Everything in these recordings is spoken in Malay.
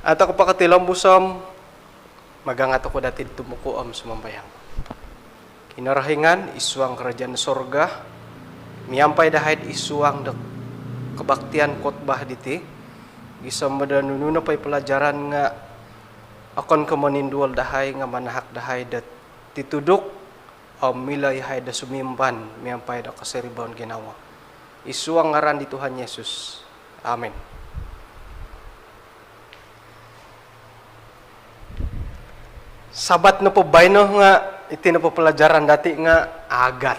Atau kapakatilom busom magangat ako dati tumuko sumambayang. Kinarahingan isuang kerajaan sorga miampay dahid isuang kebaktian khotbah diti gisa madanununa pay pelajaran nga akon kamanindual dahay nga manahak dahay dat titudok milay hay da sumimpan miampay da kaseribaon ginawa. Isuang ngaran di Tuhan Yesus. Amen. Sabat na po bayno nga iti na po pelajaran dati nga agat.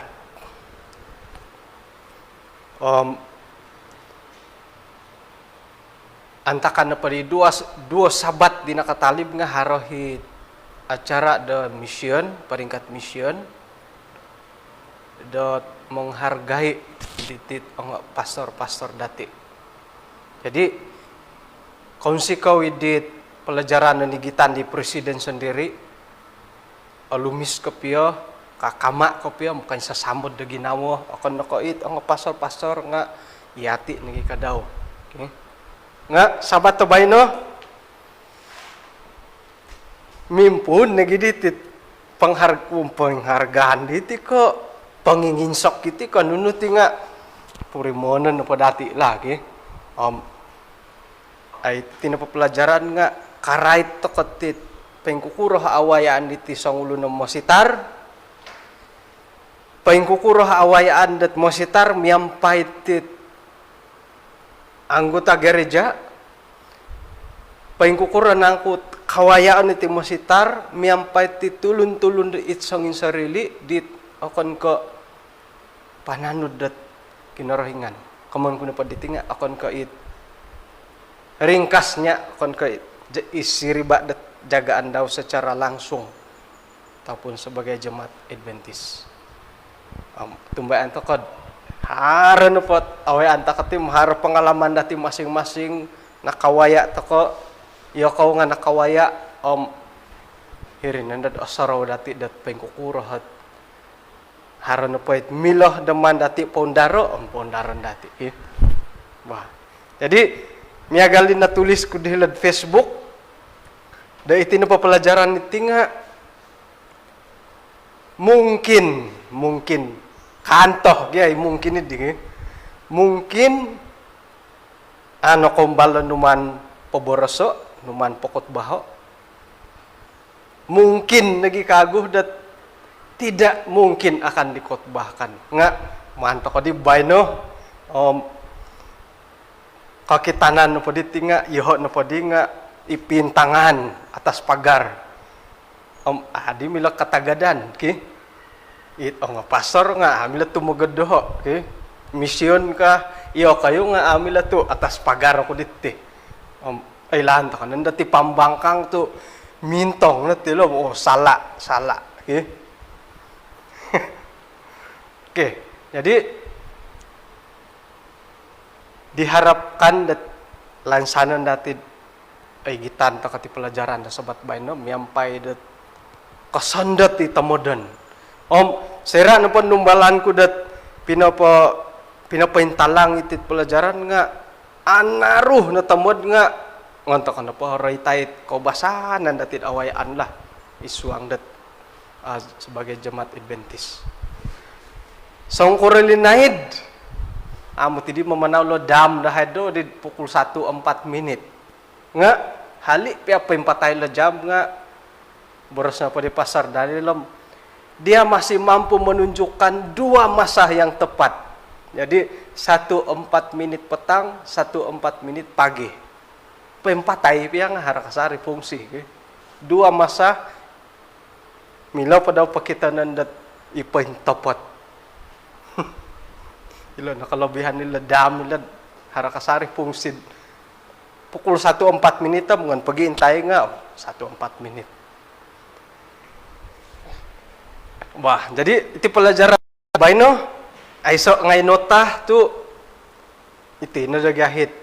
Antakan na pa di dua sabat di nakatalib nga harohit acara the mission, peringkat mission dot menghargai ditit ang pastor-pastor dati. Jadi kongsi kau idit pelajaran na nigitan di presiden sendiri alumis kopio kakama kopio bukan sasambot de ginawo akan nakoit ang pastor-pastor nga yati nagi kadaw. Okay? Nga sabat to bayno mimpun nagi ditit penghargaan diti ko panginginsok kiti ko nunuti nga purimonan na padati lagi ay tinapapelajaran nga karait to ketit pengkukuro haawayaan diti sangulo ng mositar pengkukuro haawayaan dat mositar miampay tit anggota gereja pengkukuro nangkut kawayaan iti mositar miampay tit tulun-tulun di itsangin sarili dit akon ko pananud dat kinarahingan kaman ko na paditinga akon ka it ringkasnya akon ka it isiriba dat jagaan daw secara langsung ataupun sebagai jemaat Adventist. Tumbayan to kod haran pot awayan ta katim har pengalaman dati masing-masing nakawaya to ko yo kau nga nakawaya hirin nanda asaraw dati dat pengkukurahat haran poit miloh deman dati pondaro pondaran dati wah jadi miagalin na tulis ko di Facebook da iti na pelajaran iti nga mungkin kantoh gay mungkin idi mungkin ano kumbalo numan paboroso numan pokot baho mungkin nagi kaguh dat tidak mungkin akan dikotbahkan nga manto ko di bayno kakitanan no padi tinga iho no padi nga ipintangan atas pagar adi mila katagadan ki nga pastor nga amila tumugadoho ki mission ka iyo kayo nga amila tu atas pagar ko ditti ay lanto ka nanda ti pambangkang tu mintong na tilo sala ki okay. Jadi diharapkan dat lansanan dati ay gitan ta kati pelajaran da sabat bayno miampay dat kasandat ti tamodan sera na numbalan ko dat pinapaintalang iti pelajaran nga anaruh na tamod nga nganto kana pa raytayt kaubasanan dati awayaan lah isuang dat sebagai jemaat Adventist songkorelin naid amo tidi mamanaw lo dam dahay do di pukul 1:04 nga hali piapa patay lo jam nga boros na pa di pasar dahil dia masih mampu menunjukkan dua masa yang tepat. Jadi 1:04 petang, 1:04 pagi. Pempatay piang harakasari fungsi. Dua masa milaw pa daw pakitanan dat ipain tepat. Ilo nakalabihan nila dam nila harakasari fungsi. Pukul 1:04 mungkin paghihintay nga 1:04. Wah, jadi itu pelajaran bayno aiso ngay nota tu iti na dagahit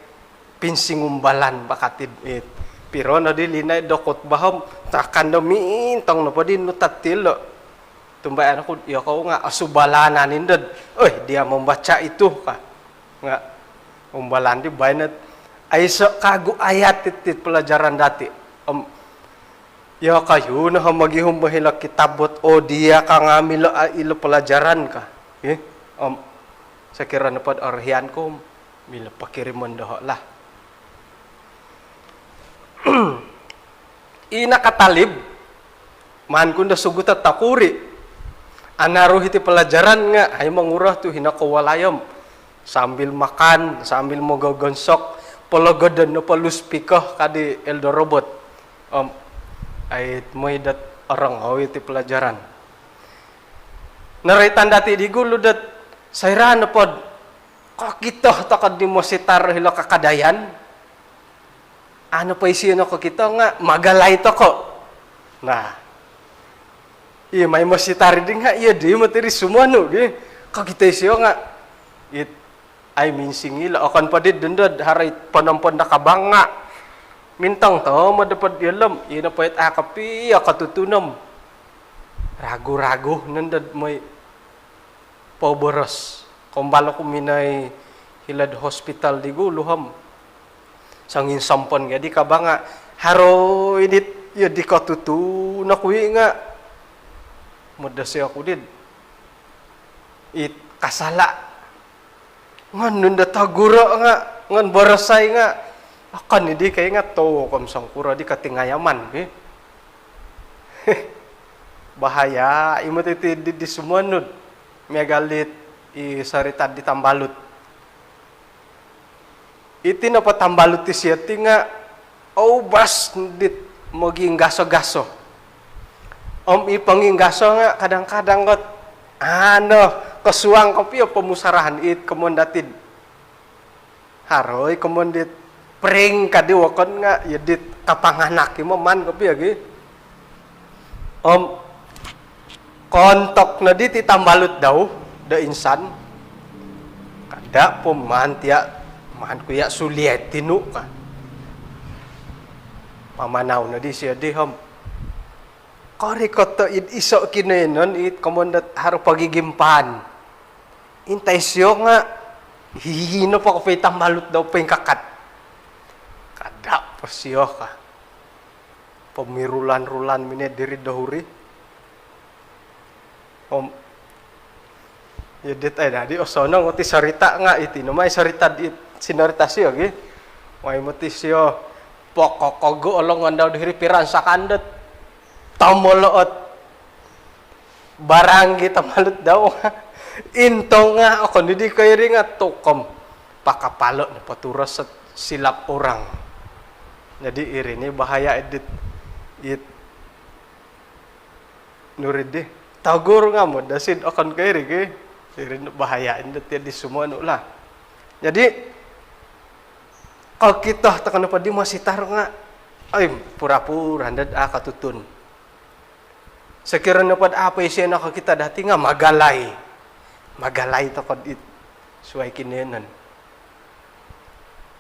pinsingumbalan bakatid it pero na dilinay dokot bahom takan do mintong no padi nutatilo tumbayan ako yo ko nga asubalanan indod dia membaca itu ka nga umbalan di bayna Ay so kagu ayat titit pelajaran dati. Ya kayo na magihom bahila kitabot o dia ka ngamilo ilo pelajaran ka. Sekira napad arhian ko mila pakiriman dah lah. Ina katalib man kunda suguta takuri. Anaruh iti pelajaran nga ay mangurah tu hinakuwalayam sambil makan, sambil mogogonsok pologodan na paluspikah kadi Eldo Robot. Ay moidat orang hawi iti pelajaran. Naraitan dati di gulo dat sayran na pod kok kita takad di mo sitar hilo kakadayan. Ano pa isiyo na ko kita nga magalay to ko. Nah, iya may mo sitar din nga iya di materi semua no di. Kok kita isiyo nga it ay minsingila akan pa dit dendad haray panampon nakabanga. Mintang to madapat dialam iya na payat akapi akatutunam. Ragu-ragu nandad may pauboros. Kumbalo ko minay hilad hospital di guluham. Sangin sampon nga di kabanga haro init ya di katutu nakuwi nga modasi ako din it kasala ngan nunda tagura nga ngan barasay nga akan hindi kay nga to kam sangkura di katingayaman bahaya imot iti di sumunod megalit isaritad di tambalut iti na patambalut ti siya ti nga bas dit maging gaso-gaso ipanging gaso nga kadang-kadang got kasuang kapiyo pamusarahan it kamondatid haroy kamondit pring kadiwakon nga yadit kapanganak mo man kapiyo gi kontok na dit itambalut daw da insan kada pumantia mahan kuya suliet tinu ka pamanaw na di siya di kari koto it iso kinenon it kamondat haro pagigimpan intay siyo nga hihino pa ko pa'y tambalot daw pa'y kakat kada pa siyo ka pamirulan-rulan minit diri dahuri yadit ay dadi osonong oti sarita nga iti no may sarita di sinarita siyo gi may moti siyo pokokogo olong daw diri piran sa kandet tamoloot barang kita malut daw into nga ako hindi kayo rin nga tukom pakapalo na paturas sa silap orang jadi irini bahaya edit it nuridi tagur nga mo dasid akan kayo rin irini bahaya edit di semua lah jadi kalau kita tekan apa di masih taruh nga ay pura-pura ndad katutun sekiranya pada apa isian ako kita dati nga magalay takod it suay kinenan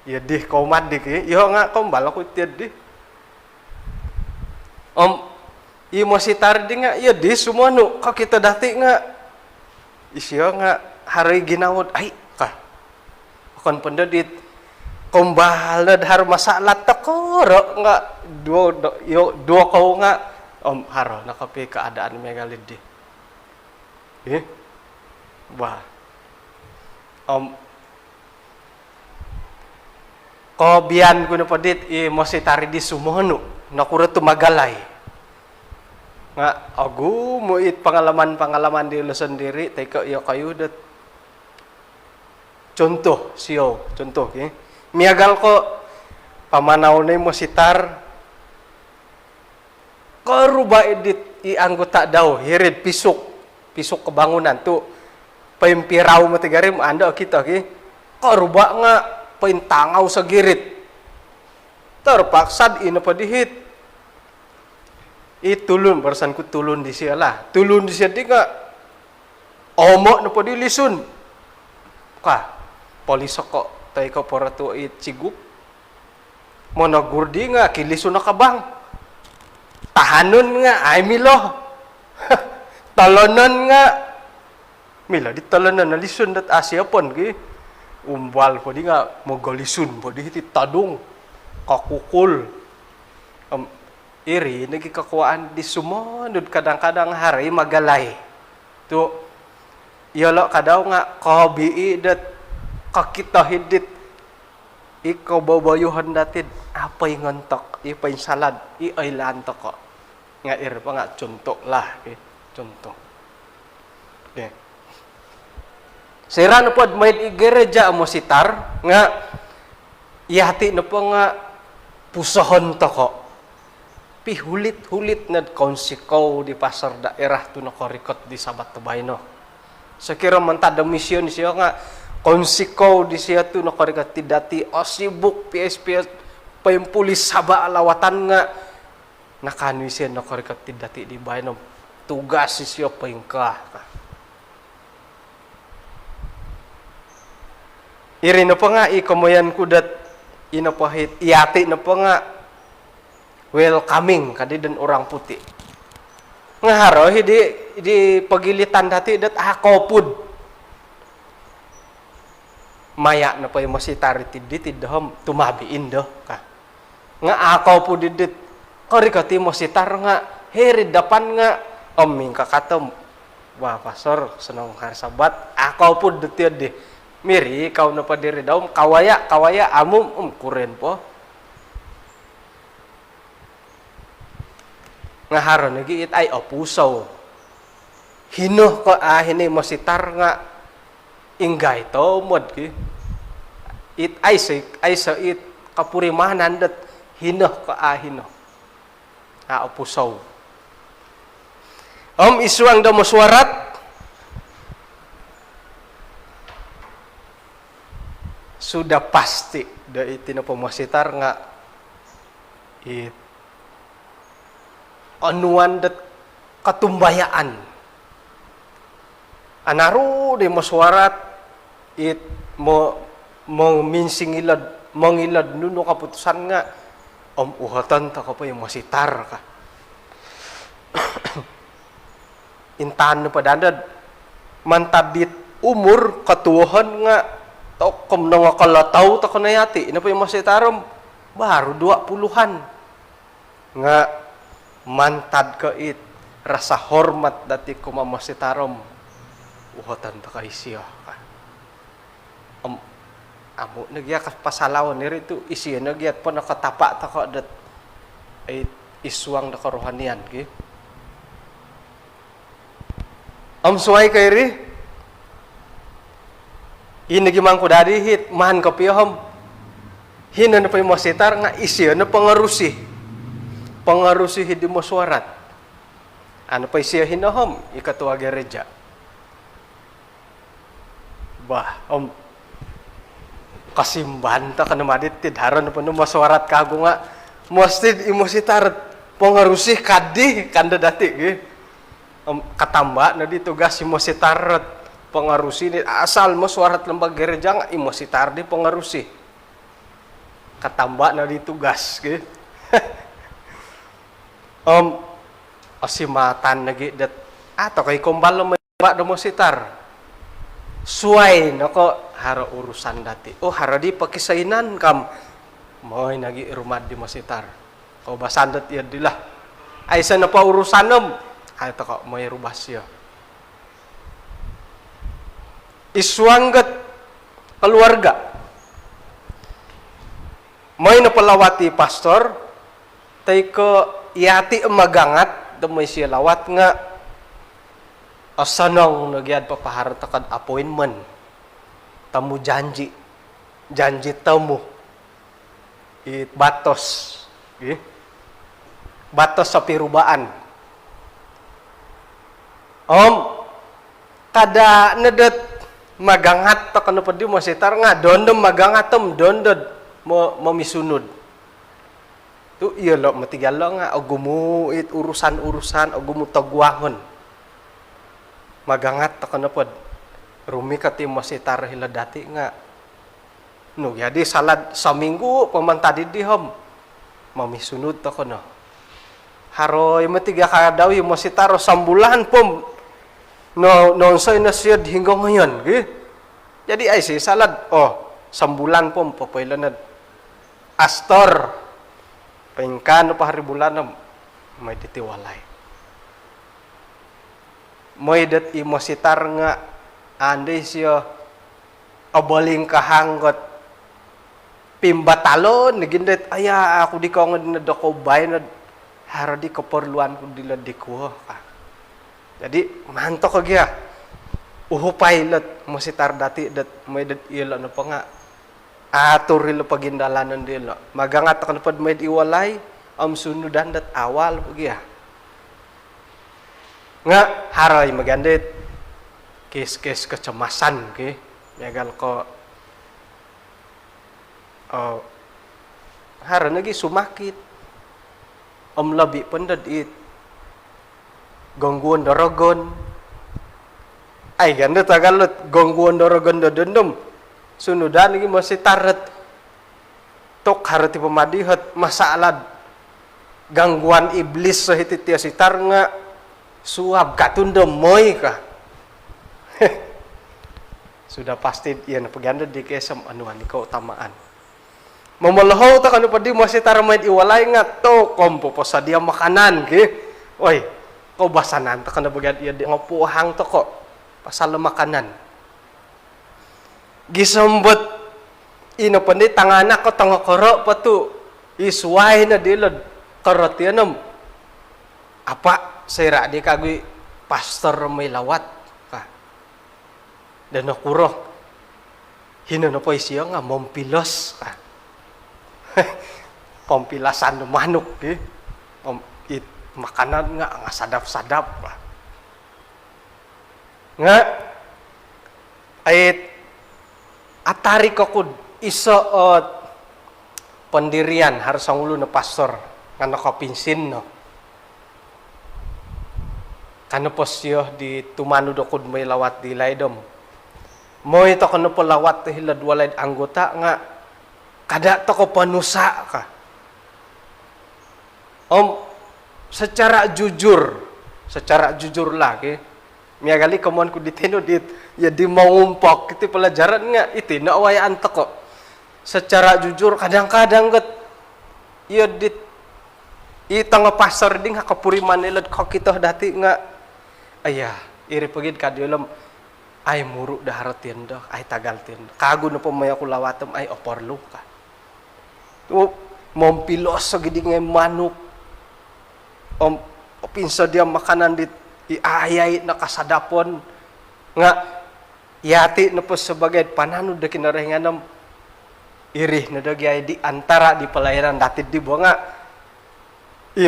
ya di komad di ki yo nga kombal ako tiad di i masih tar di nga ya di semua no ka kita dati nga isyo nga hari ginawod ay ka akon pendedit kumbal na har masalat takoro nga dua ko nga haro nakapi keadaan megalid di bah kobian ko na padit masih tari di sumono nakura tumagalay nga agu mo it pengalaman di lo sendiri teka ya kayu dat contoh miagal ko pamanaw na mo sitar karuba edit anggota daw hirid pisuk kebangunan tu paimpiraw mo tigarim anda kita karuba nga paintangaw sa girit terpaksad ina padihit itulun barasan ku tulun di siya lah tulun di siya di nga omo na padilisun ka polisok ko tay ko para to it cigup mo nagurdi nga kiliso na kabang tahanon nga ay milo talonon nga mila di talonon na lison dat asya pon gi umbal po di nga mogalisun po di hiti tadung kakukul iri nagikakuan di sumonod kadang-kadang hari magalay tu yolo kadaw nga kabii dat kakita hidit ikaw babayuhan datid apay ngontok ipay salad iay lantok ko nga iri pa nga contoh lah contoh okay. Sira na po may igereja mo sitar nga ihati na po nga pusahon to ko pihulit-hulit na konsikaw di pasar daerah to na korikot di sabat tabay no sa kira man tada misyon siya nga konsikaw di siya to na korikot ti dati o sibuk PSPS payimpulis saba alawatan nga nakanwi siya na korikot ti dati di bay no tugas siya payingka iri na pa nga ikamoyan kudat inapahit iati na pa nga welcoming kadidan orang puti nga haro di pagilitan dati dat ako pud maya na pa yung masitari tidit idhom tumabiin do ka nga ako pud didit kori kati masitar nga heri dapan nga oming kakatom wah pastor senang harsabat ako pud detiad di miri kau na pa diri daw kawaya amum kuren po nga haron nagi it ay opusaw hino ko hini masitar nga inggay to mod ki it ay sa it kapurimahanan dat hino ko hino opusaw isuang daw moswarat sudah pasti dari tina pemasitar nga anuan dat katumbayaan anaru di maswarat mo minsingilad mangilad nuno kaputusan nga uhatan ta ka pa yung masitar ka intan pa dadad mantabit umur katuhan nga tokom na nga kalataw ta kanayati ina pa yung masitarom baru 20-an nga mantad ka it rasa hormat dati ko mamasitarom uhatan ta kay siya amo nagyakas pasalawan ni rito isiya nagyat pa nakatapa ta ka dat ay iswang na karohanian ki suway kay ri inagimang ko dari hit mahan kapiyahom hina na pa yung masitar nga isya na pangarusi hindi mo suwarat ano pa isya hinahom ikatuwa gereja kasimbahan ta ka namadit tidharon na pa nung masuwarat kago nga mostid imositar pangarusi kadi kanda dati katamba na ditugas imositar pengarusi ni asal mo suarat lembag gereja nga imositar di pengarusi katamba na ditugas gitu asimatan lagi dat atau kay kumbal mo do mositar suai nako haro urusan dati haro di pakisainan kam moy nagi rumah di mositar kau basandat ya dilah ay sa na pa urusanom ay to ko moy rubah siya iswanggat keluarga may napalawati pastor tay ko iati magangat damay siya lawat nga asanong nagyad papaharta kad appointment tamu janji tamu batos batos sa pirubaan kada nadat magangat ta kanu padi mo sitar nga dondom magangatom dondod mo mamisunod tu iya lo matigalo nga agumuit urusan-urusan agumutagwahon magangat ta kanu pod rumi kati mo sitar hila dati nga no jadi salad sa minggu pamantadi dihom mamisunod ta kanu haroy matiga ka daw mo sitar sambulan pom no say na siya hingga ngayon Jadi ay si salad, sambulan po papailan na astor, pengkan pa hari bulan na may ditiwalay. May dat imositar nga anday siya abaling kahanggot pimbatalon nagindet aya ako di ko nga nadako bay na haro di keperluan ko dila di ko ka. Jadi manto ka gya uhupay lot mositar dati dat may dat ilo na pa nga atur ilo pagindalanan dilo magangat ka na pad may iwalay sunudan dat awal pa gya nga haray magandit kes kecemasan ke megal ko hara lagi sumakit labi pendad it gangguan daragon ay ganda tagalot gangguan daragon dendem sunudan lagi masih taret tok harati pemadihat masalah gangguan iblis sahiti sitar nga suap katundem moy ka sudah pasti yan paganda di kesem anuan di keutamaan memeleho ta kanu padi masih taramay iwalay nga to kompo po sa dia makanan ke oy ko basanan ta kana bagad iya di ngopuhang to ko pasal makanan gisambot ino pandi tangana ko tangokoro patu isway na dilod karotianem apa sayra di kagui pastor may lawat ka dan nakuro hino na po siya nga mompilos ka kompilasan ng manok it makanan nga sadap-sadap ka nga ay atari ko kud iso pendirian harus ang ulo na pastor nga nakapinsin no kano po siya di tumano dokod may lawat di laydom mo ito kano po lawat hilad walay anggota nga kada to ko panusa ka secara jujur lagi miagali kamuan ko ditino dit ya di mangumpok iti pelajaran nga iti naawayaan to ko secara jujur kadang-kadang ket iya dit itang pastor ding kapuriman nilad ko kita dati nga ayah iri pagid kadilom ay muru daharatin do ay tagal tin kago na pamaya ko lawatom ay oporlo ka tu mompilos so gidi ngay manok pinsa dia makanan dit iayay na kasadapon nga yati na po sebagai pananud da kinarahinganam irih na dagay di antara di pelayanan dati di bunga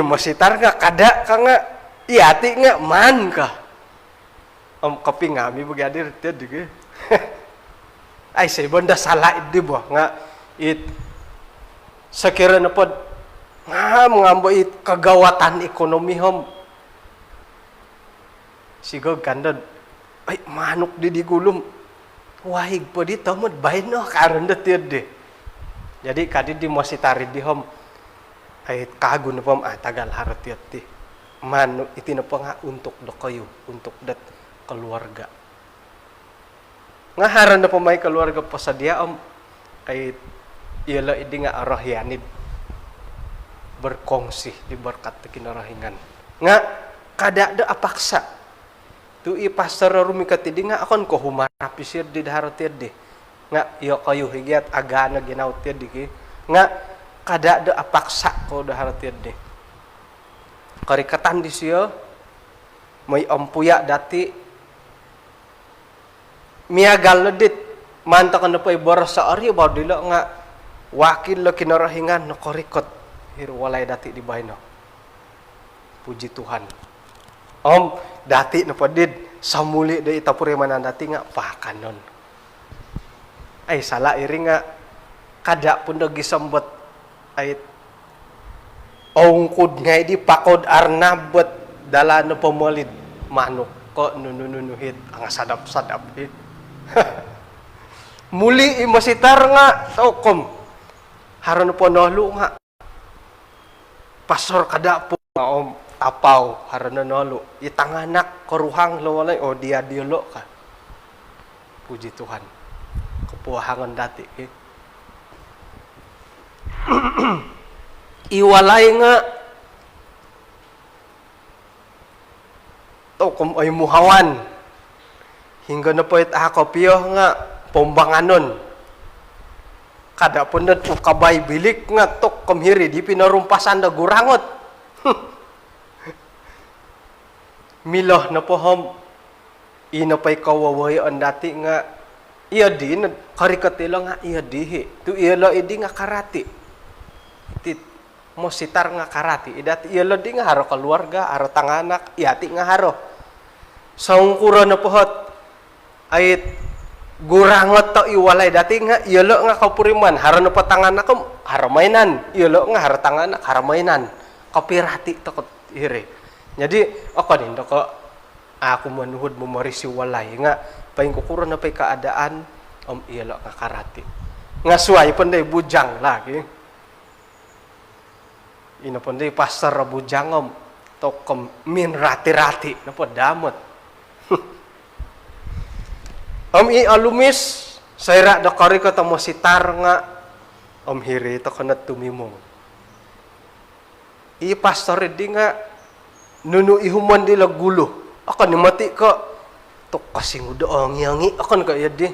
masitar nga kada ka nga iyati nga man ka kopi ngami bagadir tiad juga ay say banda salah di ba nga it sakira na pod nga mangambo it kagawatan ekonomi hom sigog kandod ay manok di digulum wahig po dito mo bahin no karon da tiad de jadi kadi di mositari di hom ay kago na pom tagal harot tiad ti manok iti na pa nga untuk do kayo untuk dat keluarga ngaharan na pamay keluarga po sa dia ay iyala idi nga arahyanid berkongsi di berkat kinarahingan nga kada da apaksa tu i pastor rumikat idi nga akon ko humarapisir di daharotid di nga iyo kayo higiat agana ginautid di nga kada da apaksa ko daharotid di karikatan di siya may ampuya dati miagal ledit manta kana pay boros sa ari ba dila nga wakil la kinarahingan no korikot hir walay dati di bayno puji Tuhan dati na padid samuli da itapure manan dati nga pakanon ay sala iri nga kada pun da gisambot ay ongkud nga di pakod arnabot dala no pamalid manok ko nununuhit ang sadap-sadap muli imasitar nga tokom haron po nolu nga pasor kada po apaw haron nolu itanganak koruhang lawalay dia diolo ka puji Tuhan puahangan dati. Iwalay nga tokom ay muhawan hingga na po ako piyo nga pombanganon kada punod ukabay bilik nga tok kamhiri di pinarumpasan na gurangot. Miloh na pohom ina pa'y kawaway on dati nga iya di karikatilo nga iya dihi tu iya lo idi nga karati iti mo sitar nga karati idati iya lo di nga haro keluarga haro tanganak iyati nga haro saungkuro na pohot ayit gurangot to iwalay dati nga iya lo nga kapuriman haro na patanganak haro mainan iya lo nga haro tanganak haro mainan kapirati to iri jadi ako din ko aku manuhod mo marisi walay nga paing kukuro na pa'y kaadaan iyalo nga karati nga suway panday bujang lagi ina panday pastor bujang tokom min rati-rati na po damot i alumis sayra da kari ko mo sitar nga hiri to kanat tumimong i pastor di nga nunu ihuman di gulo akan mati ka to kasing udaang yangi akan kaya di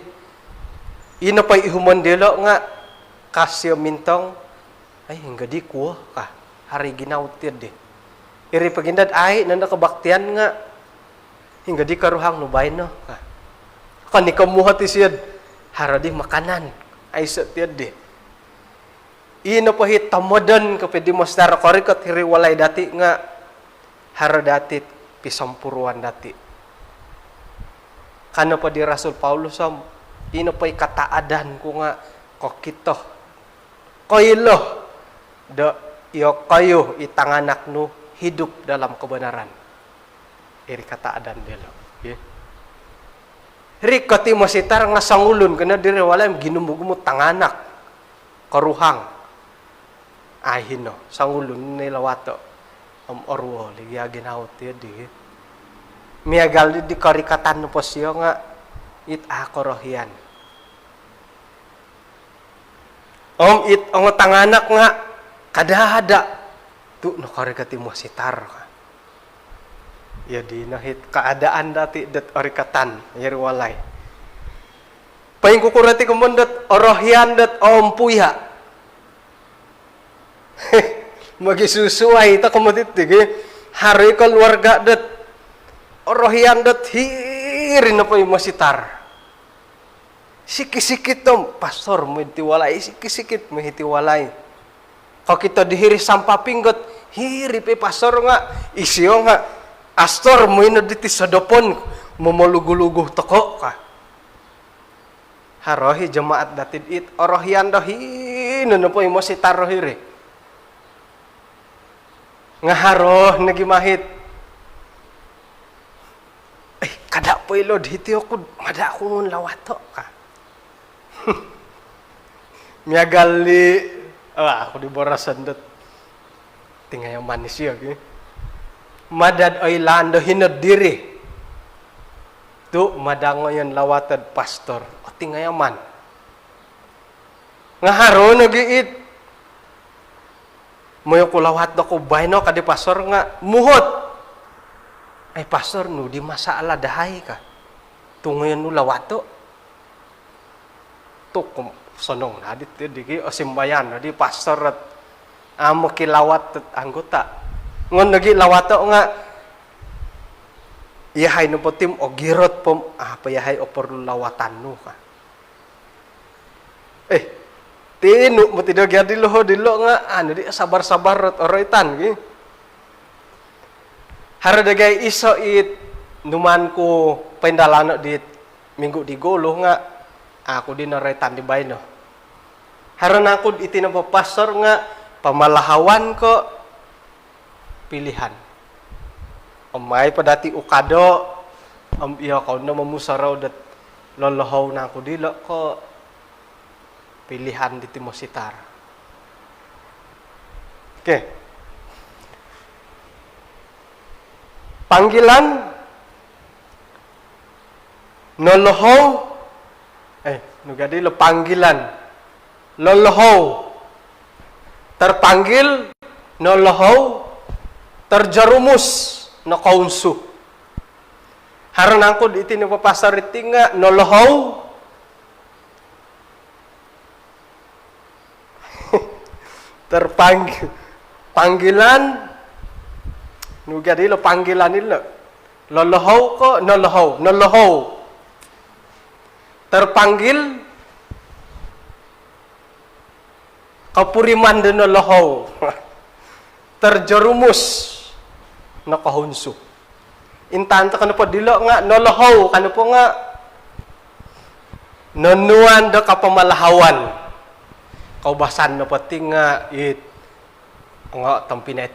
ina pa ihuman delo nga kasyo mintong ay hingga di kuha ka hari ginautir di iri pagindad ay nanda kabaktian nga hingga di karuhang nubay no ka akan ni kamuhat isiyad hara di makanan ay sa tiyad di ina pa hitamodan kapedi mastara karikat hiri walay dati nga hara dati pisampuruan dati. Kano pa di Rasul Paulus ino pa'y kataadan ko nga kokito. Koylo da iyo kayo itanganak no hidup dalam kebenaran. Iri kataadan delo. Okay? Rikati mo sitar nga sangulun kana diri walay ginumugumot tanganak karuhang. Ahino sangulun nilawato. Orwo lagi aginaw tiyo di miagal di karikatan no po siya nga it akorohian it ang tanganak nga kadahada tu no karikati mo sitar ya di nahit kaadaan dati dat orikatan yari walay paing kukurati kumundat orohian dat ompuya magisusuay ta kumatitig hari keluarga dat orohian dat hiri na po yung masitar sikit-sikit tom pastor mo itiwalay sikit-sikit mo itiwalay kau kita dihiri sampah pinggot hiri pe pastor nga isiyo nga astor mo ino diti sa dopon momolugu-lugu toko ka harohi jemaat datid it orohian dahi na po yung masitar rohiri ngaharoh nagimahit kada po ilod hiti ako mada akong lawato ka miagali ako di borasan dat tingay ang manis yun madad ay lando hinod diri tu madango yan lawatad pastor o tingay ang man ngaharoh nagiit moyo kulawat do ko bayno kadi pastor nga muhot ay pastor no di masalah dahay ka tungoy no lawato to kum sonong na dit di o simbayan di pastor at amo kilawat anggota ngon nagi lawato nga iyahay no potim o girot pom payahay o perlu lawatan no ka tinu mo tidak jadi loho dilo nga di sabar-sabar oroitan gi hara dagay iso it numan ko pendalano dit minggu di golo nga ako din oroitan di bayno hara na ako iti na pastor nga pamalahawan ko pilihan may padati ukado iya ko na mamusaraw dat lolohaw na ako dilo ko pilihan di Timositar. Oke. Panggilan noloho Nugadi lo panggilan. Lolohou. Terpanggil, nolohou, terjerumus, no kaunsu. Haran angkod iti ni papasar iti nga, nolohou, terpanggil, panggilan, nugadi lo panggilan nila. Lolohou ko, nolohou, nolohou. Terpanggil, kapuriman din nolohou. Terjerumus, na kahunso. Intanta ka na po, dilo nga, nolohou, ka na po nga, nonuan do kapamalahawan. Kaubasan na pati nga, nga, tampinay,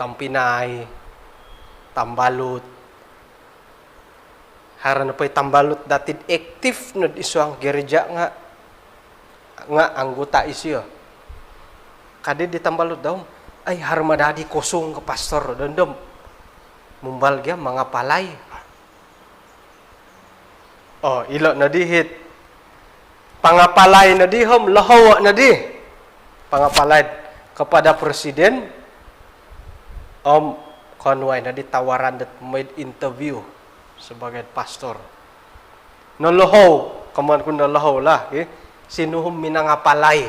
tambalot. Haran na po tambalot datin active na iso ang gereja nga anggota isyo. Kadi di tambalot daw, ay harmadadi kosong ke pastor dendam. Mumbal dia mga palay. Oh, ilo na dihit. Pangapalay na dihom, lahawa na di. Pangapalay kepada presiden. Konway na ditawaran dat made interview sebagai pastor. Nolohou, kaman kun nolohou lah, sinuhum minangapalay.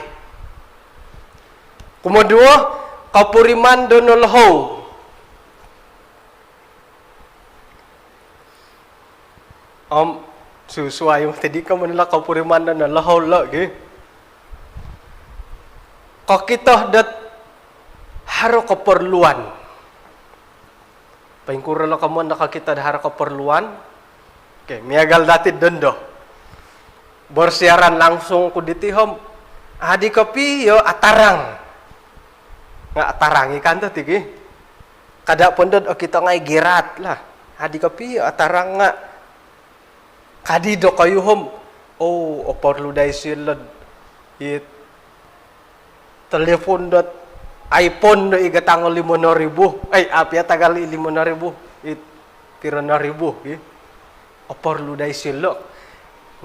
Kemudian kapuriman do nolohou. Sesuai yung tadi ka manila kapuriman do nolohou lagi. Kau kita dat haro keperluan. Paingkura lo kamu nakakita dahara keperluan. Oke, miagal dati dendo. Bersiaran langsung ku ditihom. Adi kopi yo atarang. Nga atarang ikan tuh tigi. Kada pondot o kita ngai girat lah. Adi kopi yo atarang nga. Kadi do kayuhom. Oh, perlu dai silad. Telepon dot iPhone do igatang 5.000. Ay, apya tagal 5.000. Pira na ribu. Perlu dai silok.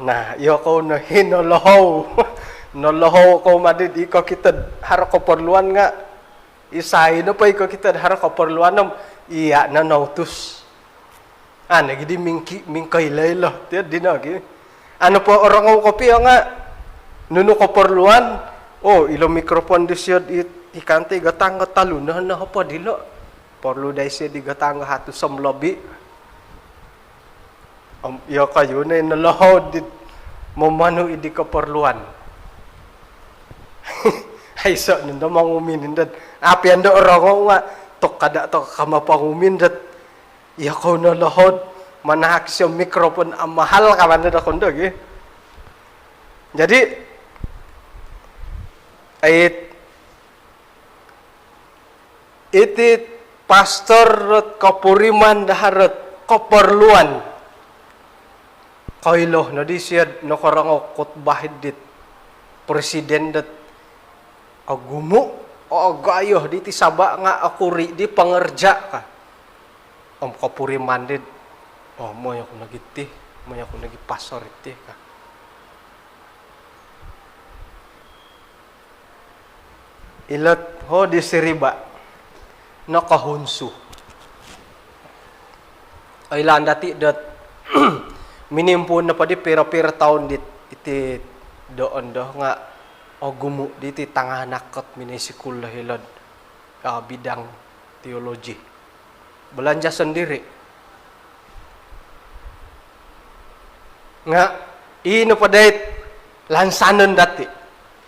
Nah, yo ko no hinolohou. Nolohou ko madid iko kita haro keperluan nga. Isay no pa iko kita haro keperluan nom. Iya na nautus. Nagidi mingkay laylo. Tiyan din lagi. Ano po orang ko kopi nga. Nuno keperluan. Oh, ilo mikrofon di siya ikante gatang talun na apa dilo. Perlu dai siya di gatang hatu som lobby. Yo kayo na nalahod di momanu idi keperluan. Ay so nendo mangumin dat. Api ando orang nga tok kada tok kama pangumin dat. Ya ko nalahod manahak siya mikrofon mahal ka man da kondo gi. Jadi iti pastor kapuriman daharat keperluan kailoh na di siya nakarang khotbah dit presiden dat agumo o agayoh di tisaba nga akuri di pangerja ka kapuriman dit mo ako nagiti mo ako nagi pastor iti ka. Ilat ho di siriba nakahunsu. Ay lan dati dat minimpun na pa di pira-pira taon dit iti doon do nga ogumu diti tangah nakot minisikul hilod bidang teologi. Belanja sendiri. Nga ino pa dait lansanon dati.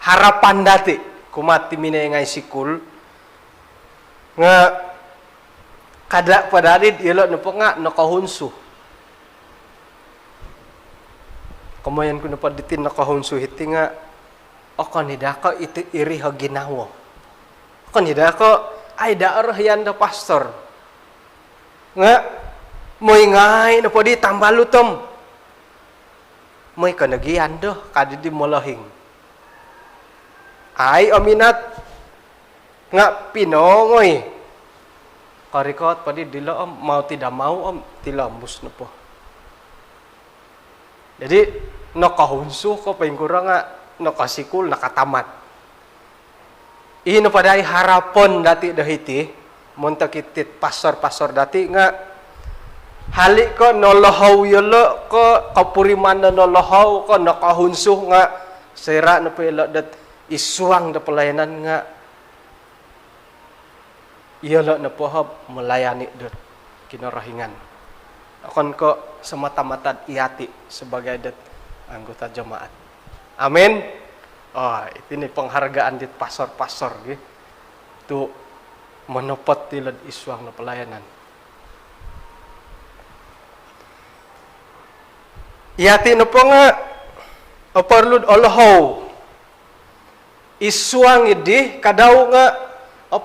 Harapan dati. Kumati minay ngay sikul nga kada padarid ilo no po nga nakahunso. Kumayan ko na paditin nakahunso hiti nga ako nida ko iti iri ha ginawa. Ako nida ko ay daar yan da pastor. Nga moy ngay no po di tambalutom. Moy kanagian do kadi di molahing. Ay ominat nga pinongoy karikot padi dilo mau tidak mau tilambus na po. Jadi nakahunso ko paingkura nga nakasikul nakatamat. Ino padai harapon dati dahiti munta kitit pasor-pasor dati nga halik ko nolohaw yolo ko kapuriman na nolohaw ko nakahunsuh nga sira na pala dat isuang da pelayanan nga yolo na pohab melayani dat kinarahingan. Akon ko semata-mata iati sebagai dat anggota jemaat. Amin. Oh, ini penghargaan di pasor-pasor gitu. Tu menopot tilad isuang na pelayanan. Iati na po nga perlu olohaw isuang idi kadaw nga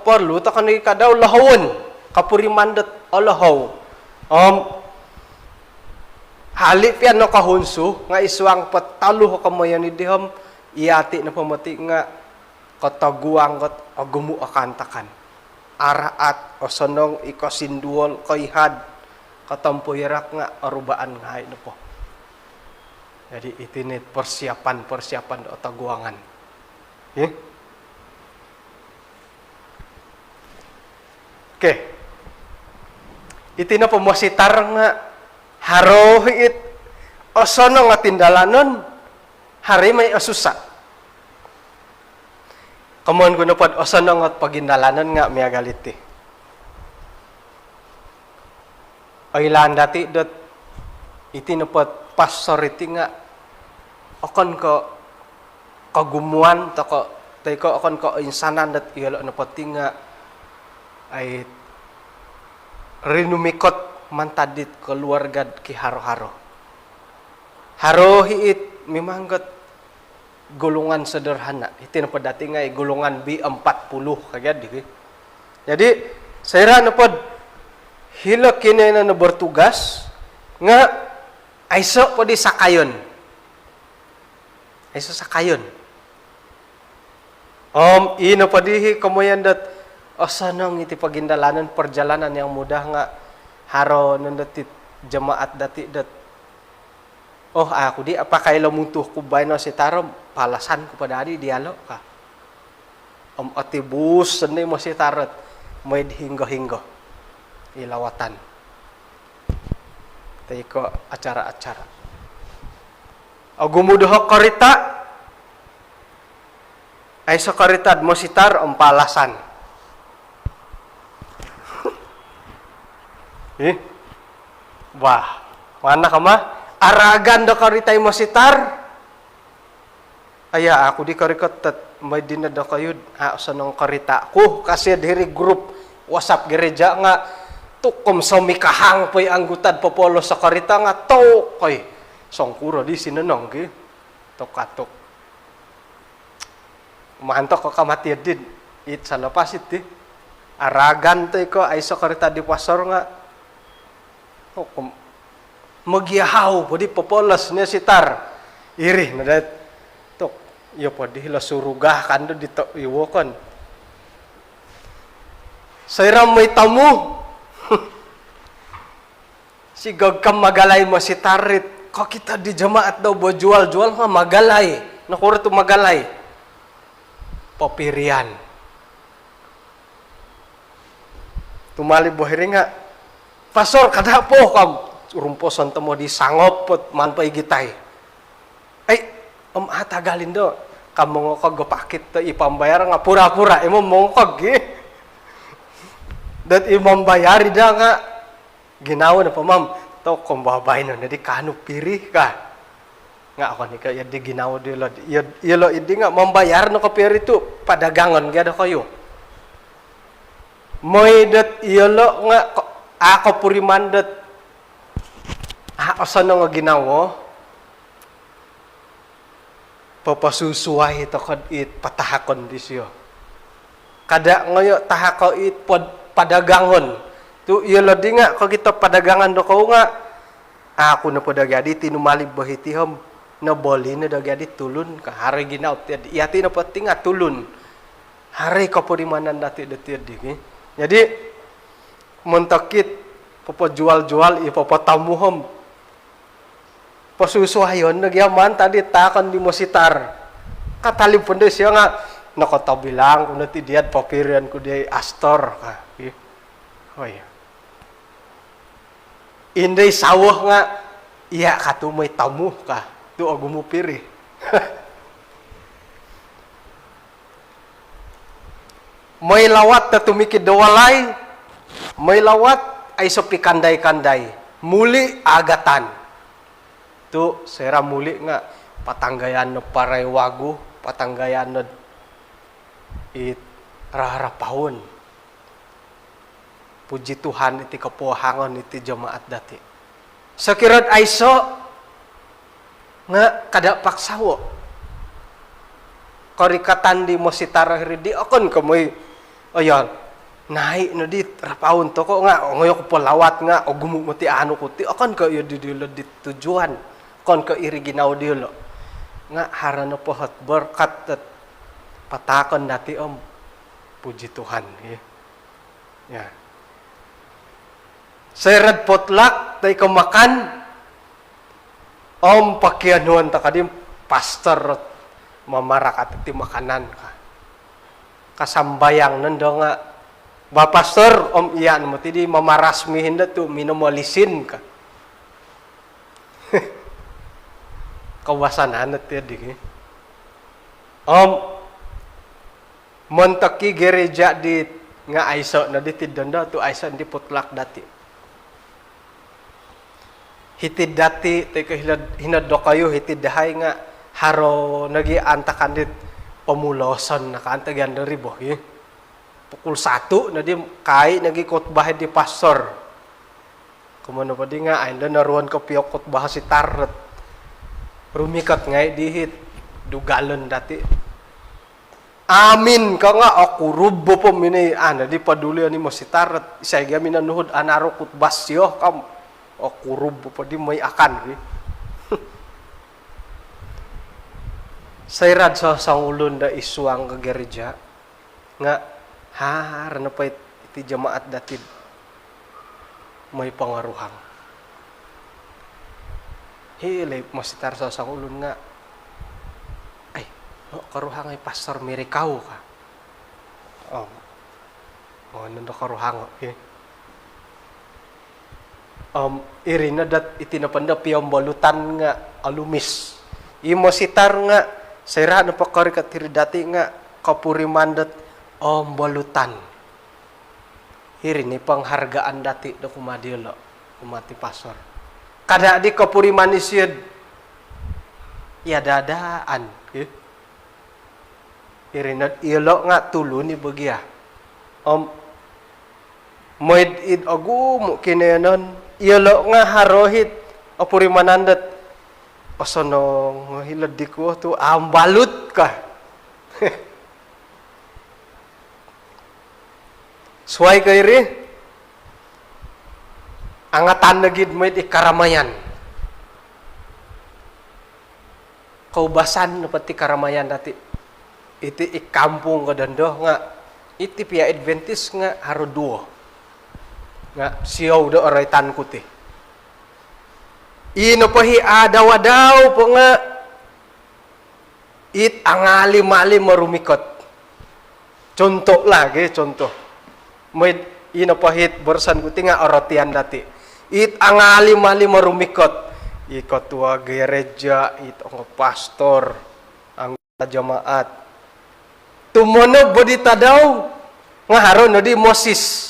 perlu ta kanhi kadaw lahawon kapurimandat olohaw. Halik pian no kahunsu nga isuang pataluh kamayan idihom iati na pamati nga kataguang kat agumu akantakan araat o sonong ikasinduol kaihad katampuyerak nga arubaan nga no po. Jadi itinit persiapan o taguangan. Okay? Okay. Itina pemositar nga harohit o sonong nga tindalanon hari may asusa. Kamuan ko napad o sonong at pagindalanon nga miyagaliti. O ilan dati dot itinapad pastor iti nga akan ko kagumuan ta ko akan ko insanan dat iyalo na pati nga ay rinumikot mantadit keluarga ki haro-haro. Haro hiit mimanggot gulungan sederhana. Iti na pod dati nga gulungan B40 kagad di. Jadi saya na pod hilak kini na bertugas nga aiso po di sakayon. Aiso sakayon. Ino po di kamuyan dat osanong iti pagindalanan perjalanan yang mudah nga haro nundatit jemaat dati dat. Oh aku di apa kailo mutuh ku bayno si tarom palasan ku pada di dialog ka. Atibus seni mo si tarot may hinggo-hinggo ilawatan. Ko acara-acara. Agumuduh korita ay sa koritad mo sitar palasan. Wah, mana ka ma? Aragan do koritay mo sitar. Aya aku di korikot may dinada kayud sa nong korita ko kasi diri grup WhatsApp gereja nga tukom sa mikahang po'y anggutad popolo sa karita nga tokoy songkuro di sinanong ki tokatok mahantok ko kamatiad din it sa lapas iti aragan to ko ay sa karita di pasor nga magyahaw po di popolos niya sitar iri na dat tok iyo po di hila surugah kando dito iwokon sayram may tamu si gagkam magalay mo si tarit kok kita di jemaat daw bo jual-jual nga magalay nakuro to magalay papirian tumali bohiri nga pasor kada po kam rumposon temo di sangop pot manpay gitay ay hatagalin do kamu ngokog gopakit to ipambayar nga pura-pura imo mongkog dat imambayari da nga ginawa na pa ma'am to kumbabay no nadi kanu pirih ka nga ako ni kaya di ginawa dilo yelo idi nga mambayar no ka piri tu padagangon gada kayo moy dat yelo nga ako purimandat asano nga ginawa papasusuway to kad it patahakon disyo kada ngayo tahako it padagangon tu iyalo di nga kung kita padagangan do ko nga ako na po dagadi tinumali bahitihom na boli na dagadi tulun ka hari ginaw iyati na pati nga tulun hari ka po di manan dati dati di jadi muntakit papajual-jual ipapatamuhom pasusuhayon nagyaman tadi takon di mo sitar katali pun siya nga nakota bilang kuno ti diad papirian ko di Astor ka. Hoy. Inday sawah nga iya katu may tamu ka. Tu agumupiri. May lawat na tumikid dawalay, may lawat ay so pikanday-kanday, muli agatan. Tu sera muli nga patanggayan no paraywago, patanggayan no it raharapahon. Puji Tuhan iti kapuhangon iti jamaat dati. Sakirad ay so nga kada paksawo. Karikatan di mositara hiridi akon kamoy ayan, naik na dit rapawon to ko nga ngoyo ko palawat nga o gumuti ano ko ti akan ka iyo dilo dit tujuan kon ka iri ginaw dilo nga harana po hat berkat patakon dati puji Tuhan ya. Serad potluck tay kamakan pakianuan ta kadim pastor mamarak at ti makanan ka. Kasambayang nando nga ba pastor iyan mo tidi mamarasmihin da tu minumalisin ka. Kawasan anat tidi montaki gereja di nga aiso na di tidanda tu aiso di putlak dati. Hitid dati tay hinaddo kayo hitid dahay nga haro nagi antakan dit pamulosan nakaantagan dari boh pukul 1 na di kai nagi khotbah di pastor kumano pa di nga ay naruan ko piyok khotbah si tarret rumikat ngay dihit dugalon dati amin ka nga ako rubo po mini di paduli ani mo si tarret isay gamin nanuhod anaro khotbah siyo kam ako rubo pa di may akan Sayrad sa sangulon da isuang ka gereja nga rana pa iti jamaat datid may pangaruhang. Hilay masitar sa sangulon nga ay karuhang ay pastor Mirikaw ka. Nando karuhang iri na dat itinapanda piyang balutan nga alumis. Imo sitar nga sayra na pakarikat hiri dati nga kapurimandat balutan. Hiri ni panghargaan dati do kumadilo kumati pastor. Kada di kapuriman isyud ya dadaan. Hiri na ilo nga tulo ni bagya. Moid id agu kinenon ilo nga harohit apurimanandat pasonong hilad di ko tu balut ka. Suway kay rin angatan na gid mo iti karamayan. Kaubasan na pati karamayan dati. Iti ikampong kadando nga iti pia Adventist nga haruduo. Nga siyaw do oray tan ko ti. Ino pahi adaw po nga it angali-mali marumikot. Contoh lagi, contoh. May ino pahit borsan ko nga oratian dati. It angali-mali marumikot. Ikot tua gereja, it ang pastor, ang jamaat. Tumono bodita daw nga haron no di Moses.